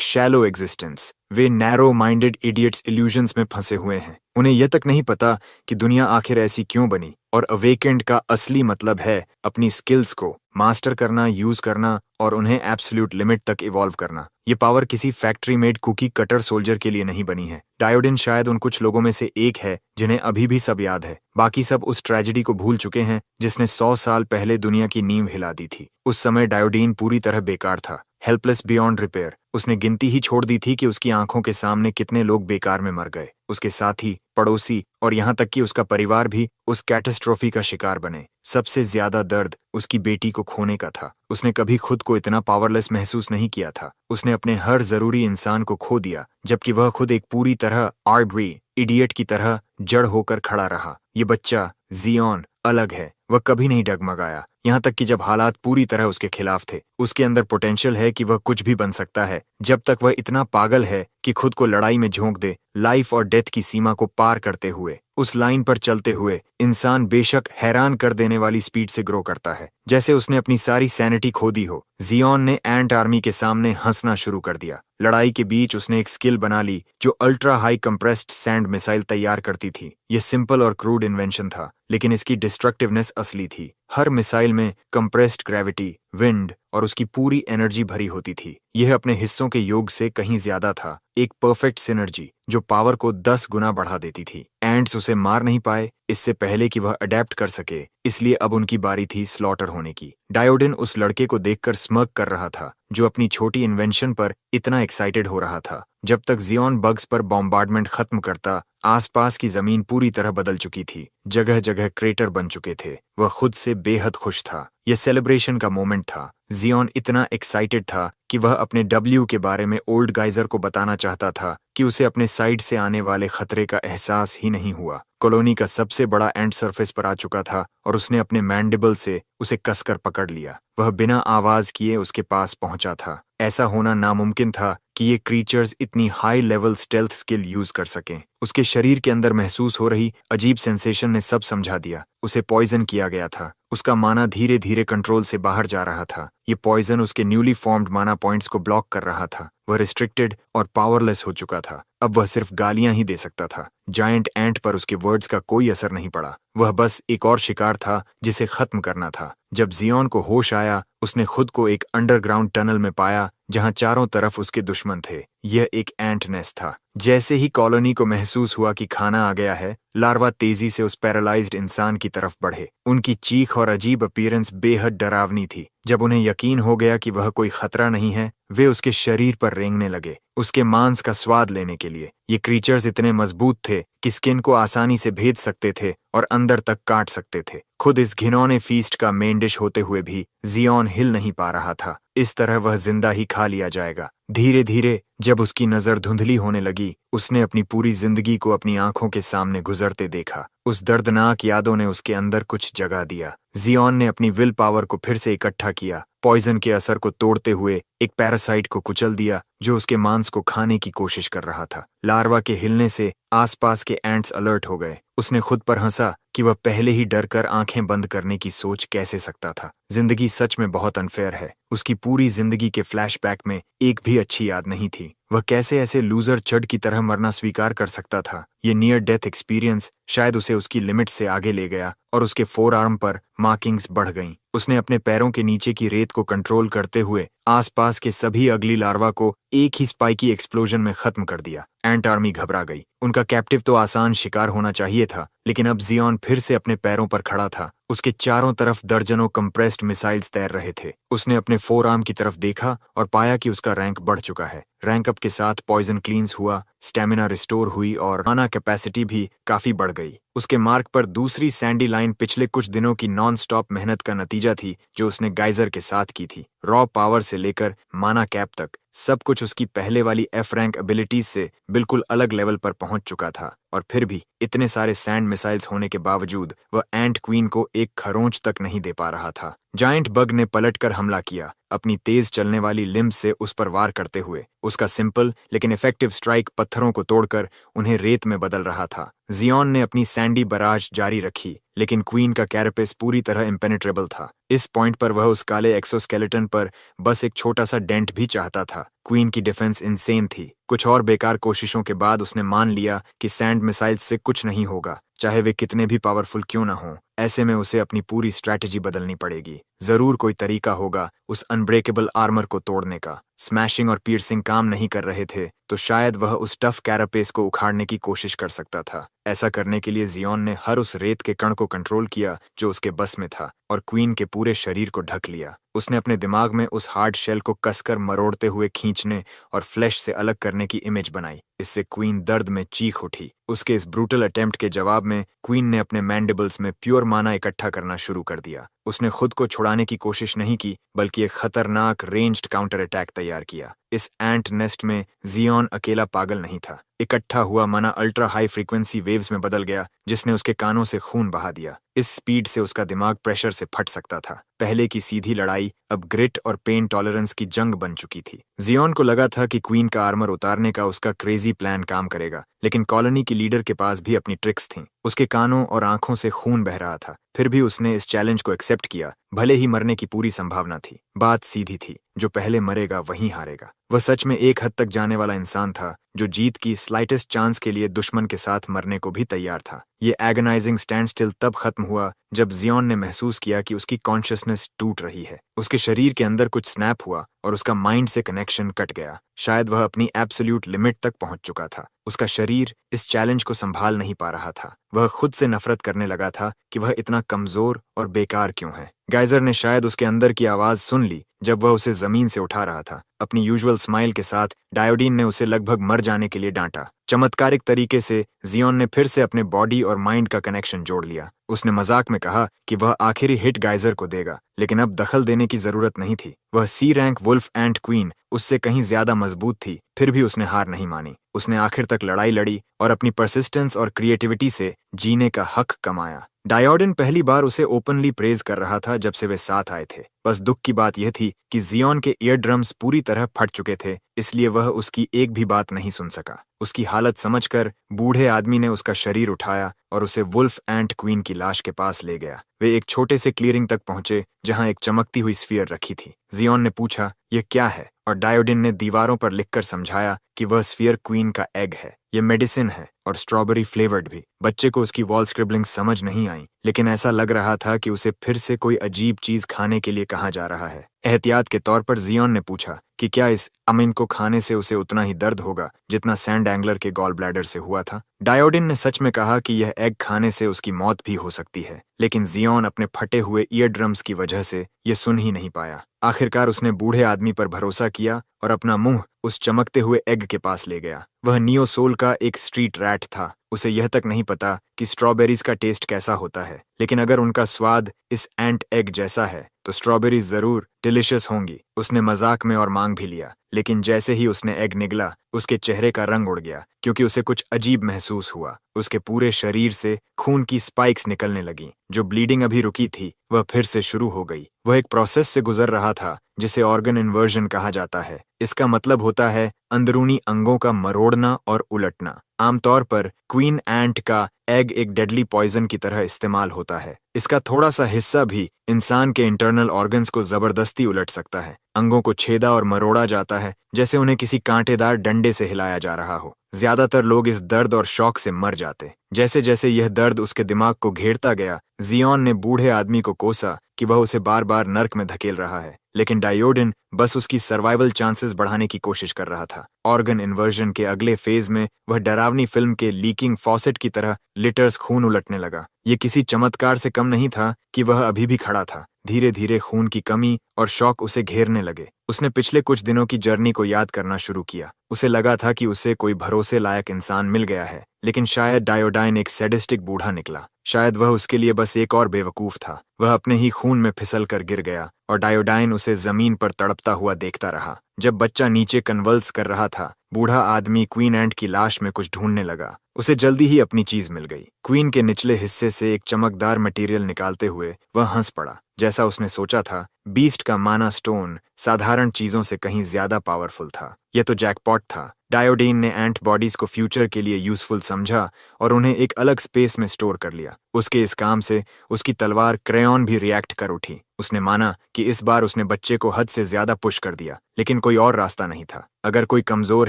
शैलो एग्जिस्टेंस। वे नैरो माइंडेड इडियट्स इल्यूजन्स में फंसे हुए हैं। उन्हें यह तक नहीं पता कि दुनिया आखिर ऐसी क्यों बनी, और अवेकेंड का असली मतलब है अपनी स्किल्स को मास्टर करना, यूज करना और उन्हें एब्सोल्यूट लिमिट तक इवॉल्व करना। ये पावर किसी factory made cookie cutter soldier के लिए नहीं बनी है। डायोडिन शायद उन कुछ लोगों में से एक है जिन्हें अभी भी सब याद है। बाकी सब उस ट्रेजेडी को भूल चुके हैं जिसने 100 साल पहले दुनिया की नींव हिला दी थी। उस समय डायोडीन पूरी तरह बेकार था, हेल्पलेस बियॉन्ड रिपेयर। उसने गिनती ही छोड़ दी थी कि उसकी आंखों के सामने कितने लोग बेकार में मर गए। उसके साथी, पड़ोसी और यहाँ तक कि उसका परिवार भी उस कैटास्ट्रोफी का शिकार बने। सबसे ज्यादा दर्द उसकी बेटी को खोने का था। उसने कभी खुद को इतना पावरलेस महसूस नहीं किया था। उसने अपने हर जरूरी इंसान को खो दिया, जबकि वह खुद एक पूरी तरह आर्बिट्री इडियट की तरह जड़ होकर खड़ा रहा। ये बच्चा जियोन अलग है। वह कभी नहीं डगमगाया, यहाँ तक कि जब हालात पूरी तरह उसके खिलाफ थे। उसके अंदर पोटेंशियल है कि वह कुछ भी बन सकता है, जब तक वह इतना पागल है कि खुद को लड़ाई में झोंक दे, लाइफ और डेथ की सीमा को पार करते हुए। उस लाइन पर चलते हुए इंसान बेशक हैरान कर देने वाली स्पीड से ग्रो करता है, जैसे उसने अपनी सारी सैनिटी खो दी हो। जियोन ने एंट आर्मी के सामने हंसना शुरू कर दिया। लड़ाई के बीच उसने एक स्किल बना ली जो ultra high compressed sand missile तैयार करती थी। यह सिंपल और क्रूड इन्वेंशन था, लेकिन इसकी डिस्ट्रक्टिवनेस असली थी। हर मिसाइल में कंप्रेस्ड ग्रेविटी, विंड और उसकी पूरी एनर्जी भरी होती थी। यह अपने हिस्सों के योग से कहीं ज्यादा था, एक परफेक्ट सिनर्जी जो पावर को 10 गुना बढ़ा देती थी। एंट्स उसे मार नहीं पाए इससे पहले कि वह अडेप्ट कर सके, इसलिए अब उनकी बारी थी स्लॉटर होने की। डायोडिन उस लड़के को देखकर स्मर्क कर रहा था जो अपनी छोटी इन्वेंशन पर इतना एक्साइटेड हो रहा था। जब तक जियोन बग्स पर बॉम्बार्डमेंट खत्म करता, आसपास की जमीन पूरी तरह बदल चुकी थी। जगह जगह क्रेटर बन चुके थे। वह खुद से बेहद खुश था। यह सेलिब्रेशन का मोमेंट था। जियोन इतना एक्साइटेड था कि वह अपने डब्ल्यू के बारे में ओल्ड गाइजर को बताना चाहता था कि उसे अपने साइड से आने वाले खतरे का एहसास ही नहीं हुआ। कॉलोनी का सबसे बड़ा एंट सरफेस पर आ चुका था और उसने अपने मैंडिबल से उसे कसकर पकड़ लिया। वह बिना आवाज किए उसके पास पहुंचा था। ऐसा होना नामुमकिन था कि ये क्रीचर्स इतनी high level stealth skill use कर सकें। उसके शरीर के अंदर महसूस हो रही अजीब सेंसेशन ने सब समझा दिया। उसे पॉइजन किया गया था। उसका माना धीरे धीरे कंट्रोल से बाहर जा रहा था। ये पॉइजन उसके न्यूली फॉर्म्ड माना पॉइंट्स को ब्लॉक कर रहा था। वह रिस्ट्रिक्टेड और पावरलेस हो चुका था। अब वह सिर्फ गालियां ही दे सकता था। जायंट एंट पर उसके वर्ड्स का कोई असर नहीं पड़ा। वह बस एक और शिकार था जिसे खत्म करना था। जब जियोन को होश आया, उसने खुद को एक अंडरग्राउंड टनल में पाया जहां चारों तरफ उसके दुश्मन थे। यह एक एंट नेस्ट था। जैसे ही कॉलोनी को महसूस हुआ कि खाना आ गया है, लार्वा तेजी से उस पैरालाइज्ड इंसान की तरफ बढ़े। उनकी चीख और अजीब अपीयरेंस बेहद डरावनी थी। जब उन्हें यकीन हो गया कि वह कोई खतरा नहीं है, वे उसके शरीर पर रेंगने लगे, उसके मांस का स्वाद लेने के लिए। ये क्रीचर्स इतने मजबूत थे कि स्किन को आसानी से भेद सकते थे और अंदर तक काट सकते थे। खुद इस घिनौने फीस्ट का मेन डिश होते हुए भी जियोन हिल नहीं पा रहा था। इस तरह वह जिंदा ही खा लिया जाएगा। धीरे धीरे जब उसकी नजर धुंधली होने लगी, उसने अपनी पूरी जिंदगी को अपनी आंखों के सामने गुजरते देखा। उस दर्दनाक यादों ने उसके अंदर कुछ जगा दिया। जियोन ने अपनी विल पावर को फिर से इकट्ठा किया, पॉइजन के असर को तोड़ते हुए एक पैरासाइट को कुचल दिया जो उसके मांस को खाने की कोशिश कर रहा था। लार्वा के हिलने से आसपास के एंट्स अलर्ट हो गए। उसने खुद पर हंसा कि वह पहले ही डर कर आंखें बंद करने की सोच कैसे सकता था। जिंदगी सच में बहुत अनफेयर है। उसकी पूरी जिंदगी के फ्लैशबैक में एक भी अच्छी याद नहीं थी। वह कैसे ऐसे लूजर चड की तरह मरना स्वीकार कर सकता था। ये नियर डेथ एक्सपीरियंस शायद उसे उसकी लिमिट से आगे ले गया और उसके फोर आर्म पर मार्किंग्स बढ़ गईं। उसने अपने पैरों के नीचे की रेत को कंट्रोल करते हुए आसपास के सभी अगली लार्वा को एक ही स्पाइकी एक्सप्लोजन में खत्म कर दिया। एंट आर्मी घबरा गई। उनका कैप्टिव तो आसान शिकार होना चाहिए था, लेकिन अब जियोन फिर से अपने पैरों पर खड़ा था। उसके चारों तरफ दर्जनों कंप्रेस्ड मिसाइल्स तैर रहे थे। उसने अपने फोर आर्म की तरफ देखा और पाया कि उसका रैंक बढ़ चुका है। रैंक अप के साथ पॉइजन क्लींस हुआ, स्टेमिना रिस्टोर हुई और माना कैपेसिटी भी काफी बढ़ गई। उसके मार्ग पर दूसरी सैंडी लाइन पिछले कुछ दिनों की नॉन स्टॉप मेहनत का नतीजा थी जो उसने गाइजर के साथ की थी। रॉ पावर से लेकर माना कैप तक सब कुछ उसकी पहले वाली एफ रैंक एबिलिटीज से बिल्कुल अलग लेवल पर पहुंच चुका था। और फिर भी इतने सारे सैंड मिसाइल्स होने के बावजूद वह एंट क्वीन को एक खरोंच तक नहीं दे पा रहा था। जायंट बग ने पलटकर हमला किया, अपनी तेज चलने वाली लिम्स से उस पर वार करते हुए। उसका सिंपल लेकिन इफेक्टिव स्ट्राइक पत्थरों को तोड़कर उन्हें रेत में बदल रहा था। जियोन ने अपनी सैंडी बराज जारी रखी, लेकिन क्वीन का कैरेपिस पूरी तरह इम्पेनेट्रेबल था। इस पॉइंट पर वह उस काले एक्सोस्केलेटन पर बस एक छोटा सा डेंट भी चाहता था। क्वीन की डिफेंस इंसेन थी। कुछ और बेकार कोशिशों के बाद उसने मान लिया कि सैंड मिसाइल्स से कुछ नहीं होगा, चाहे वे कितने भी पावरफुल क्यों न हों। ऐसे में उसे अपनी पूरी स्ट्रैटेजी बदलनी पड़ेगी। जरूर कोई तरीका होगा उस अनब्रेकेबल आर्मर को तोड़ने का। स्मैशिंग और पियर्सिंग काम नहीं कर रहे थे तो शायद वह उस टफ कैरापेस को उखाड़ने की कोशिश कर सकता था। ऐसा करने के लिए जियोन ने हर उस रेत के कण को कंट्रोल किया जो उसके बस में था और क्वीन के पूरे शरीर को ढक लिया। उसने अपने दिमाग में उस हार्ड शेल को कसकर मरोड़ते हुए खींचने और फ्लैश से अलग करने की इमेज बनाई। इससे क्वीन दर्द में चीख उठी। उसके इस ब्रूटल अटेम्प्ट के जवाब में क्वीन ने अपने मैंडिबल्स में प्योर माना इकट्ठा करना शुरू कर दिया। उसने खुद को छुड़ाने की कोशिश नहीं की, बल्कि एक खतरनाक रेंज्ड काउंटर अटैक तैयार किया। इस एंट नेस्ट में जियोन अकेला पागल नहीं था। इकट्ठा हुआ माना अल्ट्रा हाई फ्रीक्वेंसी वेव्स में बदल गया, जिसने उसके कानों से खून बहा दिया। इस स्पीड से उसका दिमाग प्रेशर से फट सकता था। पहले की सीधी लड़ाई अब ग्रिट और पेन टॉलरेंस की जंग बन चुकी थी। जियोन को लगा था कि क्वीन का आर्मर उतारने का उसका क्रेजी प्लान काम करेगा, लेकिन कॉलोनी की लीडर के पास भी अपनी ट्रिक्स थीं। उसके कानों और आंखों से खून बह रहा था, फिर भी उसने इस चैलेंज को एक्सेप्ट किया, भले ही मरने की पूरी संभावना थी। बात सीधी थी, जो पहले मरेगा वही हारेगा। वह सच में एक हद तक जाने वाला इंसान था, जो जीत की स्लाइटेस्ट चांस के लिए दुश्मन के साथ मरने को भी तैयार था। ये एगनाइजिंग स्टैंड स्टिल तब खत्म हुआ जब जियोन ने महसूस किया कि उसकी कॉन्शियसनेस टूट रही है। उसके शरीर के अंदर कुछ स्नैप हुआ और उसका माइंड से कनेक्शन कट गया। शायद वह अपनी एब्सोल्यूट लिमिट तक पहुंच चुका था। उसका शरीर इस चैलेंज को संभाल नहीं पा रहा था। वह खुद से नफरत करने लगा था कि वह इतना कमजोर और बेकार क्यों है। गाइजर ने शायद उसके अंदर की आवाज सुन ली जब वह उसे जमीन से उठा रहा था। अपनी यूजुअल स्माइल के साथ डायोडीन ने उसे लगभग मर जाने के लिए डांटा। चमत्कारिक तरीके से जियोन ने फिर से अपने बॉडी और माइंड का कनेक्शन जोड़ लिया। उसने मजाक में कहा कि वह आखिरी हिट गाइजर को देगा, लेकिन अब दखल देने की जरूरत नहीं थी। वह सी रैंक वुल्फ एंट क्वीन उससे कहीं ज्यादा मजबूत थी, फिर भी उसने हार नहीं मानी। उसने आखिर तक लड़ाई लड़ी और अपनी परसिस्टेंस और क्रिएटिविटी से जीने का हक कमाया। डायोडिन पहली बार उसे ओपनली प्रेज कर रहा था जब से वे साथ आए थे। बस दुख की बात यह थी कि जियोन के ईयर ड्रम्स पूरी तरह फट चुके थे, इसलिए वह उसकी एक भी बात नहीं सुन सका। उसकी हालत समझकर बूढ़े आदमी ने उसका शरीर उठाया और उसे वुल्फ एंट क्वीन की लाश के पास ले गया। वे एक छोटे से क्लियरिंग तक पहुंचे जहां एक चमकती हुई स्फीयर रखी थी। जियोन ने पूछा, यह क्या है? और डायोडिन ने दीवारों पर लिखकर समझाया कि वह स्फीयर क्वीन का एग है। यह मेडिसिन है और स्ट्रॉबेरी फ्लेवर्ड भी। बच्चे को उसकी वॉल स्क्रिबलिंग समझ नहीं आई, लेकिन ऐसा लग रहा था कि उसे फिर से कोई अजीब चीज खाने के लिए कहा जा रहा है। एहतियात के तौर पर जियोन ने पूछा कि क्या इस अमीन को खाने से उसे उतना ही दर्द होगा जितना सैंड एंगलर के गॉल ब्लैडर से हुआ था। डायोडिन ने सच में कहा कि यह एग खाने से उसकी मौत भी हो सकती है, लेकिन जियोन अपने फटे हुए ईयर ड्रम्स की वजह से यह सुन ही नहीं पाया। आखिरकार उसने बूढ़े आदमी पर भरोसा किया और अपना मुंह उस चमकते हुए एग के पास ले गया। वह नियोसोल का एक स्ट्रीट रैट था। उसे यह तक नहीं पता कि स्ट्रॉबेरीज का टेस्ट कैसा होता है, लेकिन अगर उनका स्वाद इस एंट एग जैसा है तो स्ट्रॉबेरीज जरूर डिलिशियस होंगी। उसने मजाक में और मांग भी लिया, लेकिन जैसे ही उसने एग निगला उसके चेहरे का रंग उड़ गया, क्योंकि उसे कुछ अजीब महसूस हुआ। उसके पूरे शरीर से खून की स्पाइक्स निकलने लगीं। जो ब्लीडिंग अभी रुकी थी वह फिर से शुरू हो गई। वह एक प्रोसेस से गुजर रहा था जिसे ऑर्गन इन्वर्जन कहा जाता है। इसका मतलब होता है अंदरूनी अंगों का मरोड़ना और उलटना। आमतौर पर क्वीन एंट का एग एक डेडली पॉइजन की तरह इस्तेमाल होता है। इसका थोड़ा सा हिस्सा भी इंसान के इंटरनल ऑर्गन्स को जबरदस्ती उलट सकता है। अंगों को छेदा और मरोड़ा जाता है जैसे उन्हें किसी कांटेदार डंडे से हिलाया जा रहा हो। ज्यादातर लोग इस दर्द और शौक से मर जाते। जैसे जैसे यह दर्द उसके दिमाग को घेरता गया, जियोन ने बूढ़े आदमी को कोसा कि वह उसे बार बार नर्क में धकेल रहा है, लेकिन डायोडिन बस उसकी सर्वाइवल चांसेस बढ़ाने की कोशिश कर रहा था। ऑर्गन इन्वर्जन के अगले फेज में वह डरावनी फिल्म के लीकिंग फॉसेट की तरह लिटर्स खून उलटने लगा। ये किसी चमत्कार से कम नहीं था कि वह अभी भी खड़ा था। धीरे धीरे खून की कमी और शौक उसे घेरने लगे। उसने पिछले कुछ दिनों की जर्नी को याद करना शुरू किया। उसे लगा था कि उसे कोई भरोसे लायक इंसान मिल गया है, लेकिन शायद डायोडाइन एक सैडिस्टिक बूढ़ा निकला। शायद वह उसके लिए बस एक और बेवकूफ था। वह अपने ही खून में फिसल कर गिर गया और डायोडाइन उसे जमीन पर तड़पता हुआ देखता रहा। जब बच्चा नीचे कन्वल्स कर रहा था, बूढ़ा आदमी क्वीन एंट की लाश में कुछ ढूंढने लगा। उसे जल्दी ही अपनी चीज मिल गई। क्वीन के निचले हिस्से से एक चमकदार मटेरियल निकालते हुए वह हंस पड़ा। जैसा उसने सोचा था, बीस्ट का माना स्टोन साधारण चीजों से कहीं ज्यादा पावरफुल था। यह तो जैकपॉट था। डायोडीन ने एंट बॉडीज को फ्यूचर के लिए यूजफुल समझा और उन्हें एक अलग स्पेस में स्टोर कर लिया। उसके इस काम से उसकी तलवार क्रेयॉन भी रिएक्ट कर उठी। उसने माना कि इस बार उसने बच्चे को हद से ज्यादा पुश कर दिया, लेकिन कोई और रास्ता नहीं था। अगर कोई कमजोर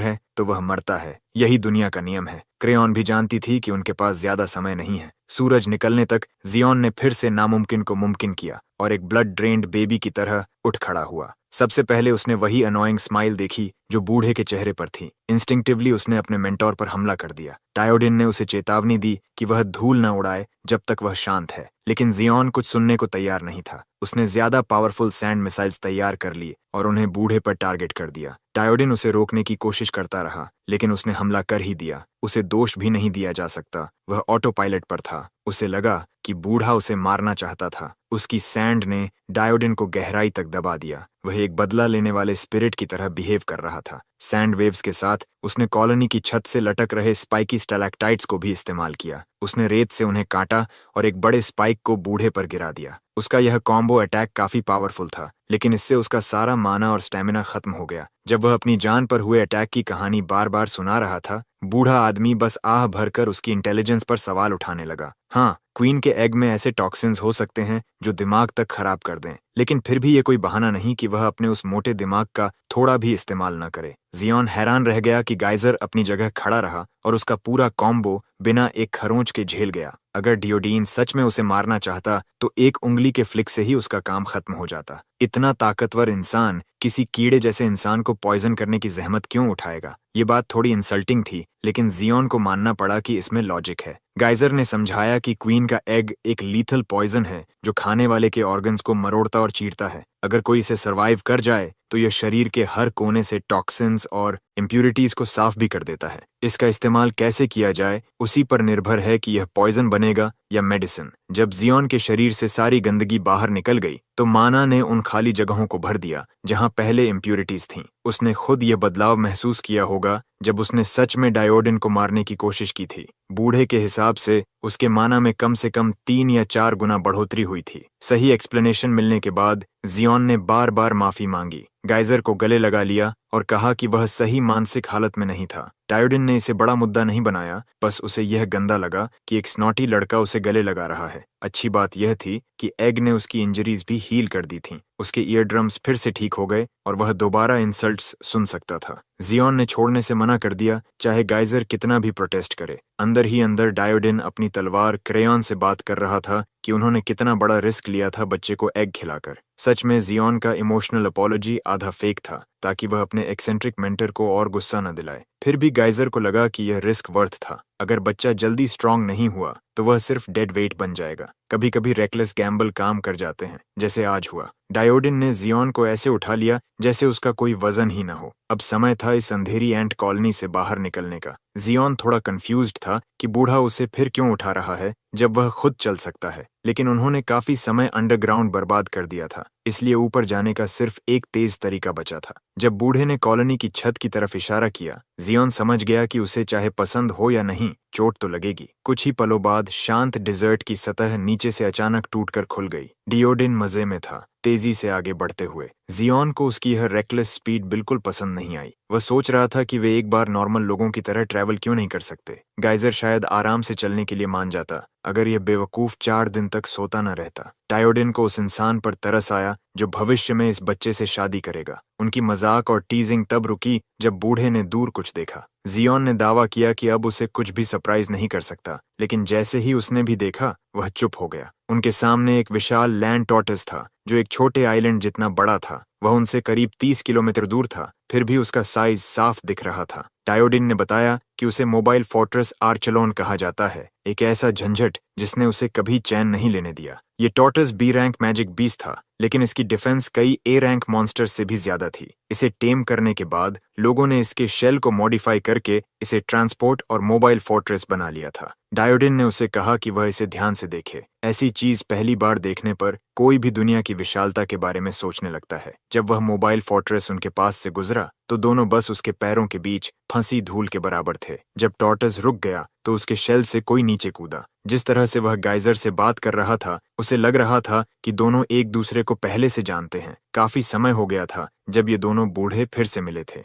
है तो वह मरता है, यही दुनिया का नियम है। क्रेयॉन भी जानती थी कि उनके पास ज्यादा समय नहीं है। सूरज निकलने तक जियोन ने फिर से नामुमकिन को मुमकिन किया और एक ब्लड ड्रेन्ड बेबी की तरह उठ खड़ा हुआ। सबसे पहले उसने वही अनोइंग स्माइल देखी जो बूढ़े के चेहरे पर थी। इंस्टिंक्टिवली उसने अपने मेंटोर पर हमला कर दिया। डायोडिन ने उसे चेतावनी दी कि वह धूल न उड़ाए जब तक वह शांत है, लेकिन जियोन कुछ सुनने को तैयार नहीं था। उसने ज्यादा पावरफुल सैंड मिसाइल्स तैयार कर ली और उन्हें बूढ़े पर टारगेट कर दिया। डायोडिन उसे रोकने की कोशिश करता रहा, लेकिन उसने हमला कर ही दिया। उसे दोष भी नहीं दिया जा सकता, वह ऑटो पायलट पर था। उसे लगा कि बूढ़ा उसे मारना चाहता था। उसकी सैंड ने डायोडिन को गहराई तक दबा दिया। वह एक बदला लेने वाले स्पिरिट की तरह बिहेव कर रहा था। सैंड वेव्स के साथ उसने कॉलोनी की छत से लटक रहे स्पाइकी स्टैलेक्टाइट्स को भी इस्तेमाल किया। उसने रेत से उन्हें काटा और एक बड़े स्पाइक को बूढ़े पर गिरा दिया। उसका यह कॉम्बो अटैक काफी पावरफुल था, लेकिन इससे उसका सारा माना और स्टेमिना खत्म हो गया। जब वह अपनी जान पर हुए अटैक की कहानी बार बार सुना रहा था, बूढ़ा आदमी बस आह भरकर उसकी इंटेलिजेंस पर सवाल उठाने लगा। हाँ, क्वीन के एग में ऐसे टॉक्सिन्स हो सकते हैं जो दिमाग तक खराब कर दें, लेकिन फिर भी ये कोई बहाना नहीं कि वह अपने उस मोटे दिमाग का थोड़ा भी इस्तेमाल न करे। जियोन हैरान रह गया कि गाइजर अपनी जगह खड़ा रहा और उसका पूरा कॉम्बो बिना एक खरोंच के झेल गया। अगर डियोडीन सच में उसे मारना चाहता तो एक उंगली के फ्लिक से ही उसका काम खत्म हो जाता। इतना ताकतवर इंसान किसी कीड़े जैसे इंसान को पॉइजन करने की जहमत क्यों उठाएगा? ये बात थोड़ी इंसल्टिंग थी, लेकिन जियोन को मानना पड़ा कि इसमें लॉजिक है। गाइजर ने समझाया कि क्वीन का एग एक लीथल पॉइजन है जो खाने वाले के ऑर्गन्स को मरोड़ता और चीरता है। अगर कोई इसे सरवाइव कर जाए तो यह शरीर के हर कोने से टॉक्सिन्स और इम्प्यूरिटीज को साफ भी कर देता है। इसका इस्तेमाल कैसे किया जाए उसी पर निर्भर है कि यह पॉइजन बनेगा या मेडिसिन। जब जियोन के शरीर से सारी गंदगी बाहर निकल गई तो माना ने उन खाली जगहों को भर दिया जहां पहले इम्प्यूरिटीज थीं। उसने खुद यह बदलाव महसूस किया होगा जब उसने सच में डायोडिन को मारने की कोशिश की थी। बूढ़े के हिसाब से उसके माना में कम से कम 3 या 4 गुना बढ़ोतरी हुई थी। सही एक्सप्लेनेशन मिलने के बाद जियोन ने बार बार माफी मांगी, गाइजर को गले लगा लिया और कहा कि वह सही मानसिक हालत में नहीं था। डायोडिन ने इसे बड़ा मुद्दा नहीं बनाया, बस उसे यह गंदा लगा कि एक स्नॉटी लड़का उसे गले लगा रहा है। अच्छी बात यह थी कि एग ने उसकी इंजरीज भी हील कर दी थीं। उसके ईयर ड्रम्स फिर से ठीक हो गए और वह दोबारा इंसल्ट्स सुन सकता था। जियोन ने छोड़ने से मना कर दिया, चाहे गाइजर कितना भी प्रोटेस्ट करे। अंदर ही अंदर डायोडिन अपनी तलवार क्रेयॉन से बात कर रहा था कि उन्होंने कितना बड़ा रिस्क लिया था बच्चे को एग खिलाकर। सच में जियोन का इमोशनल अपॉलॉजी आधा फेक था ताकि वह अपने एक्सेंट्रिक मेंटर को और गुस्सा न दिलाए। फिर भी गाइजर को लगा कि यह रिस्क वर्थ था। अगर बच्चा जल्दी स्ट्रांग नहीं हुआ तो वह सिर्फ डेड वेट बन जाएगा। कभी कभी रेकलेस गैम्बल काम कर जाते हैं, जैसे आज हुआ। डायोडिन ने जियोन को ऐसे उठा लिया जैसे उसका कोई वजन ही न हो। अब समय था इस अंधेरी एंट कॉलोनी से बाहर निकलने का। जियोन थोड़ा कंफ्यूज्ड था कि बूढ़ा उसे फिर क्यों उठा रहा है जब वह खुद चल सकता है, लेकिन उन्होंने काफी समय अंडरग्राउंड बर्बाद कर दिया था, इसलिए ऊपर जाने का सिर्फ एक तेज तरीका बचा था। जब बूढ़े ने कॉलोनी की छत की तरफ इशारा किया, जियोन समझ गया कि उसे चाहे पसंद हो या नहीं, चोट तो लगेगी। कुछ ही पलों बाद शांत डिजर्ट की सतह नीचे से अचानक टूटकर खुल गई। डियोडिन मजे में था, तेजी से आगे बढ़ते हुए। जियोन को उसकी यह रेकलेस स्पीड बिल्कुल पसंद नहीं आई। वह सोच रहा था कि वे एक बार नॉर्मल लोगों की तरह ट्रैवल क्यों नहीं कर सकते। गाइजर शायद आराम से चलने के लिए मान जाता, अगर यह बेवकूफ 4 दिन तक सोता न रहता। डायोडिन को उस इंसान पर तरस आया जो भविष्य में इस बच्चे से शादी करेगा। उनकी मजाक और टीजिंग तब रुकी जब बूढ़े ने दूर कुछ देखा। जियोन ने दावा किया कि अब उसे कुछ भी सरप्राइज नहीं कर सकता, लेकिन जैसे ही उसने भी देखा, वह चुप हो गया। उनके सामने एक विशाल लैंड टॉर्टोइस था, जो एक छोटे आइलैंड जितना बड़ा था। वह उनसे करीब 30 किलोमीटर दूर था, फिर भी उसका साइज साफ दिख रहा था। डायोडिन ने बताया कि उसे मोबाइल फोर्ट्रेस आर्चलोन कहा जाता है, एक ऐसा झंझट जिसने उसे कभी चैन नहीं लेने दिया। ये tortoise B rank magic beast था, लेकिन इसकी डिफेंस कई ए रैंक मॉन्स्टर्स से भी ज्यादा थी। इसे टेम करने के बाद लोगों ने इसके शेल को मॉडिफाई करके इसे ट्रांसपोर्ट और मोबाइल फोर्ट्रेस बना लिया था। डायोडिन ने उसे कहा कि वह इसे ध्यान से देखे। ऐसी चीज पहली बार देखने पर कोई भी दुनिया की विशालता के बारे में सोचने लगता है। जब वह मोबाइल फोर्ट्रेस उनके पास से गुजरा तो दोनों बस उसके पैरों के बीच फंसी धूल के बराबर थे। जब टॉर्टोइस रुक गया तो उसके शेल से कोई नीचे कूदा। जिस तरह से वह गाइजर से बात कर रहा था, उसे लग रहा था कि दोनों एक दूसरे को पहले से जानते हैं। काफी समय हो गया था जब ये दोनों बूढ़े फिर से मिले थे।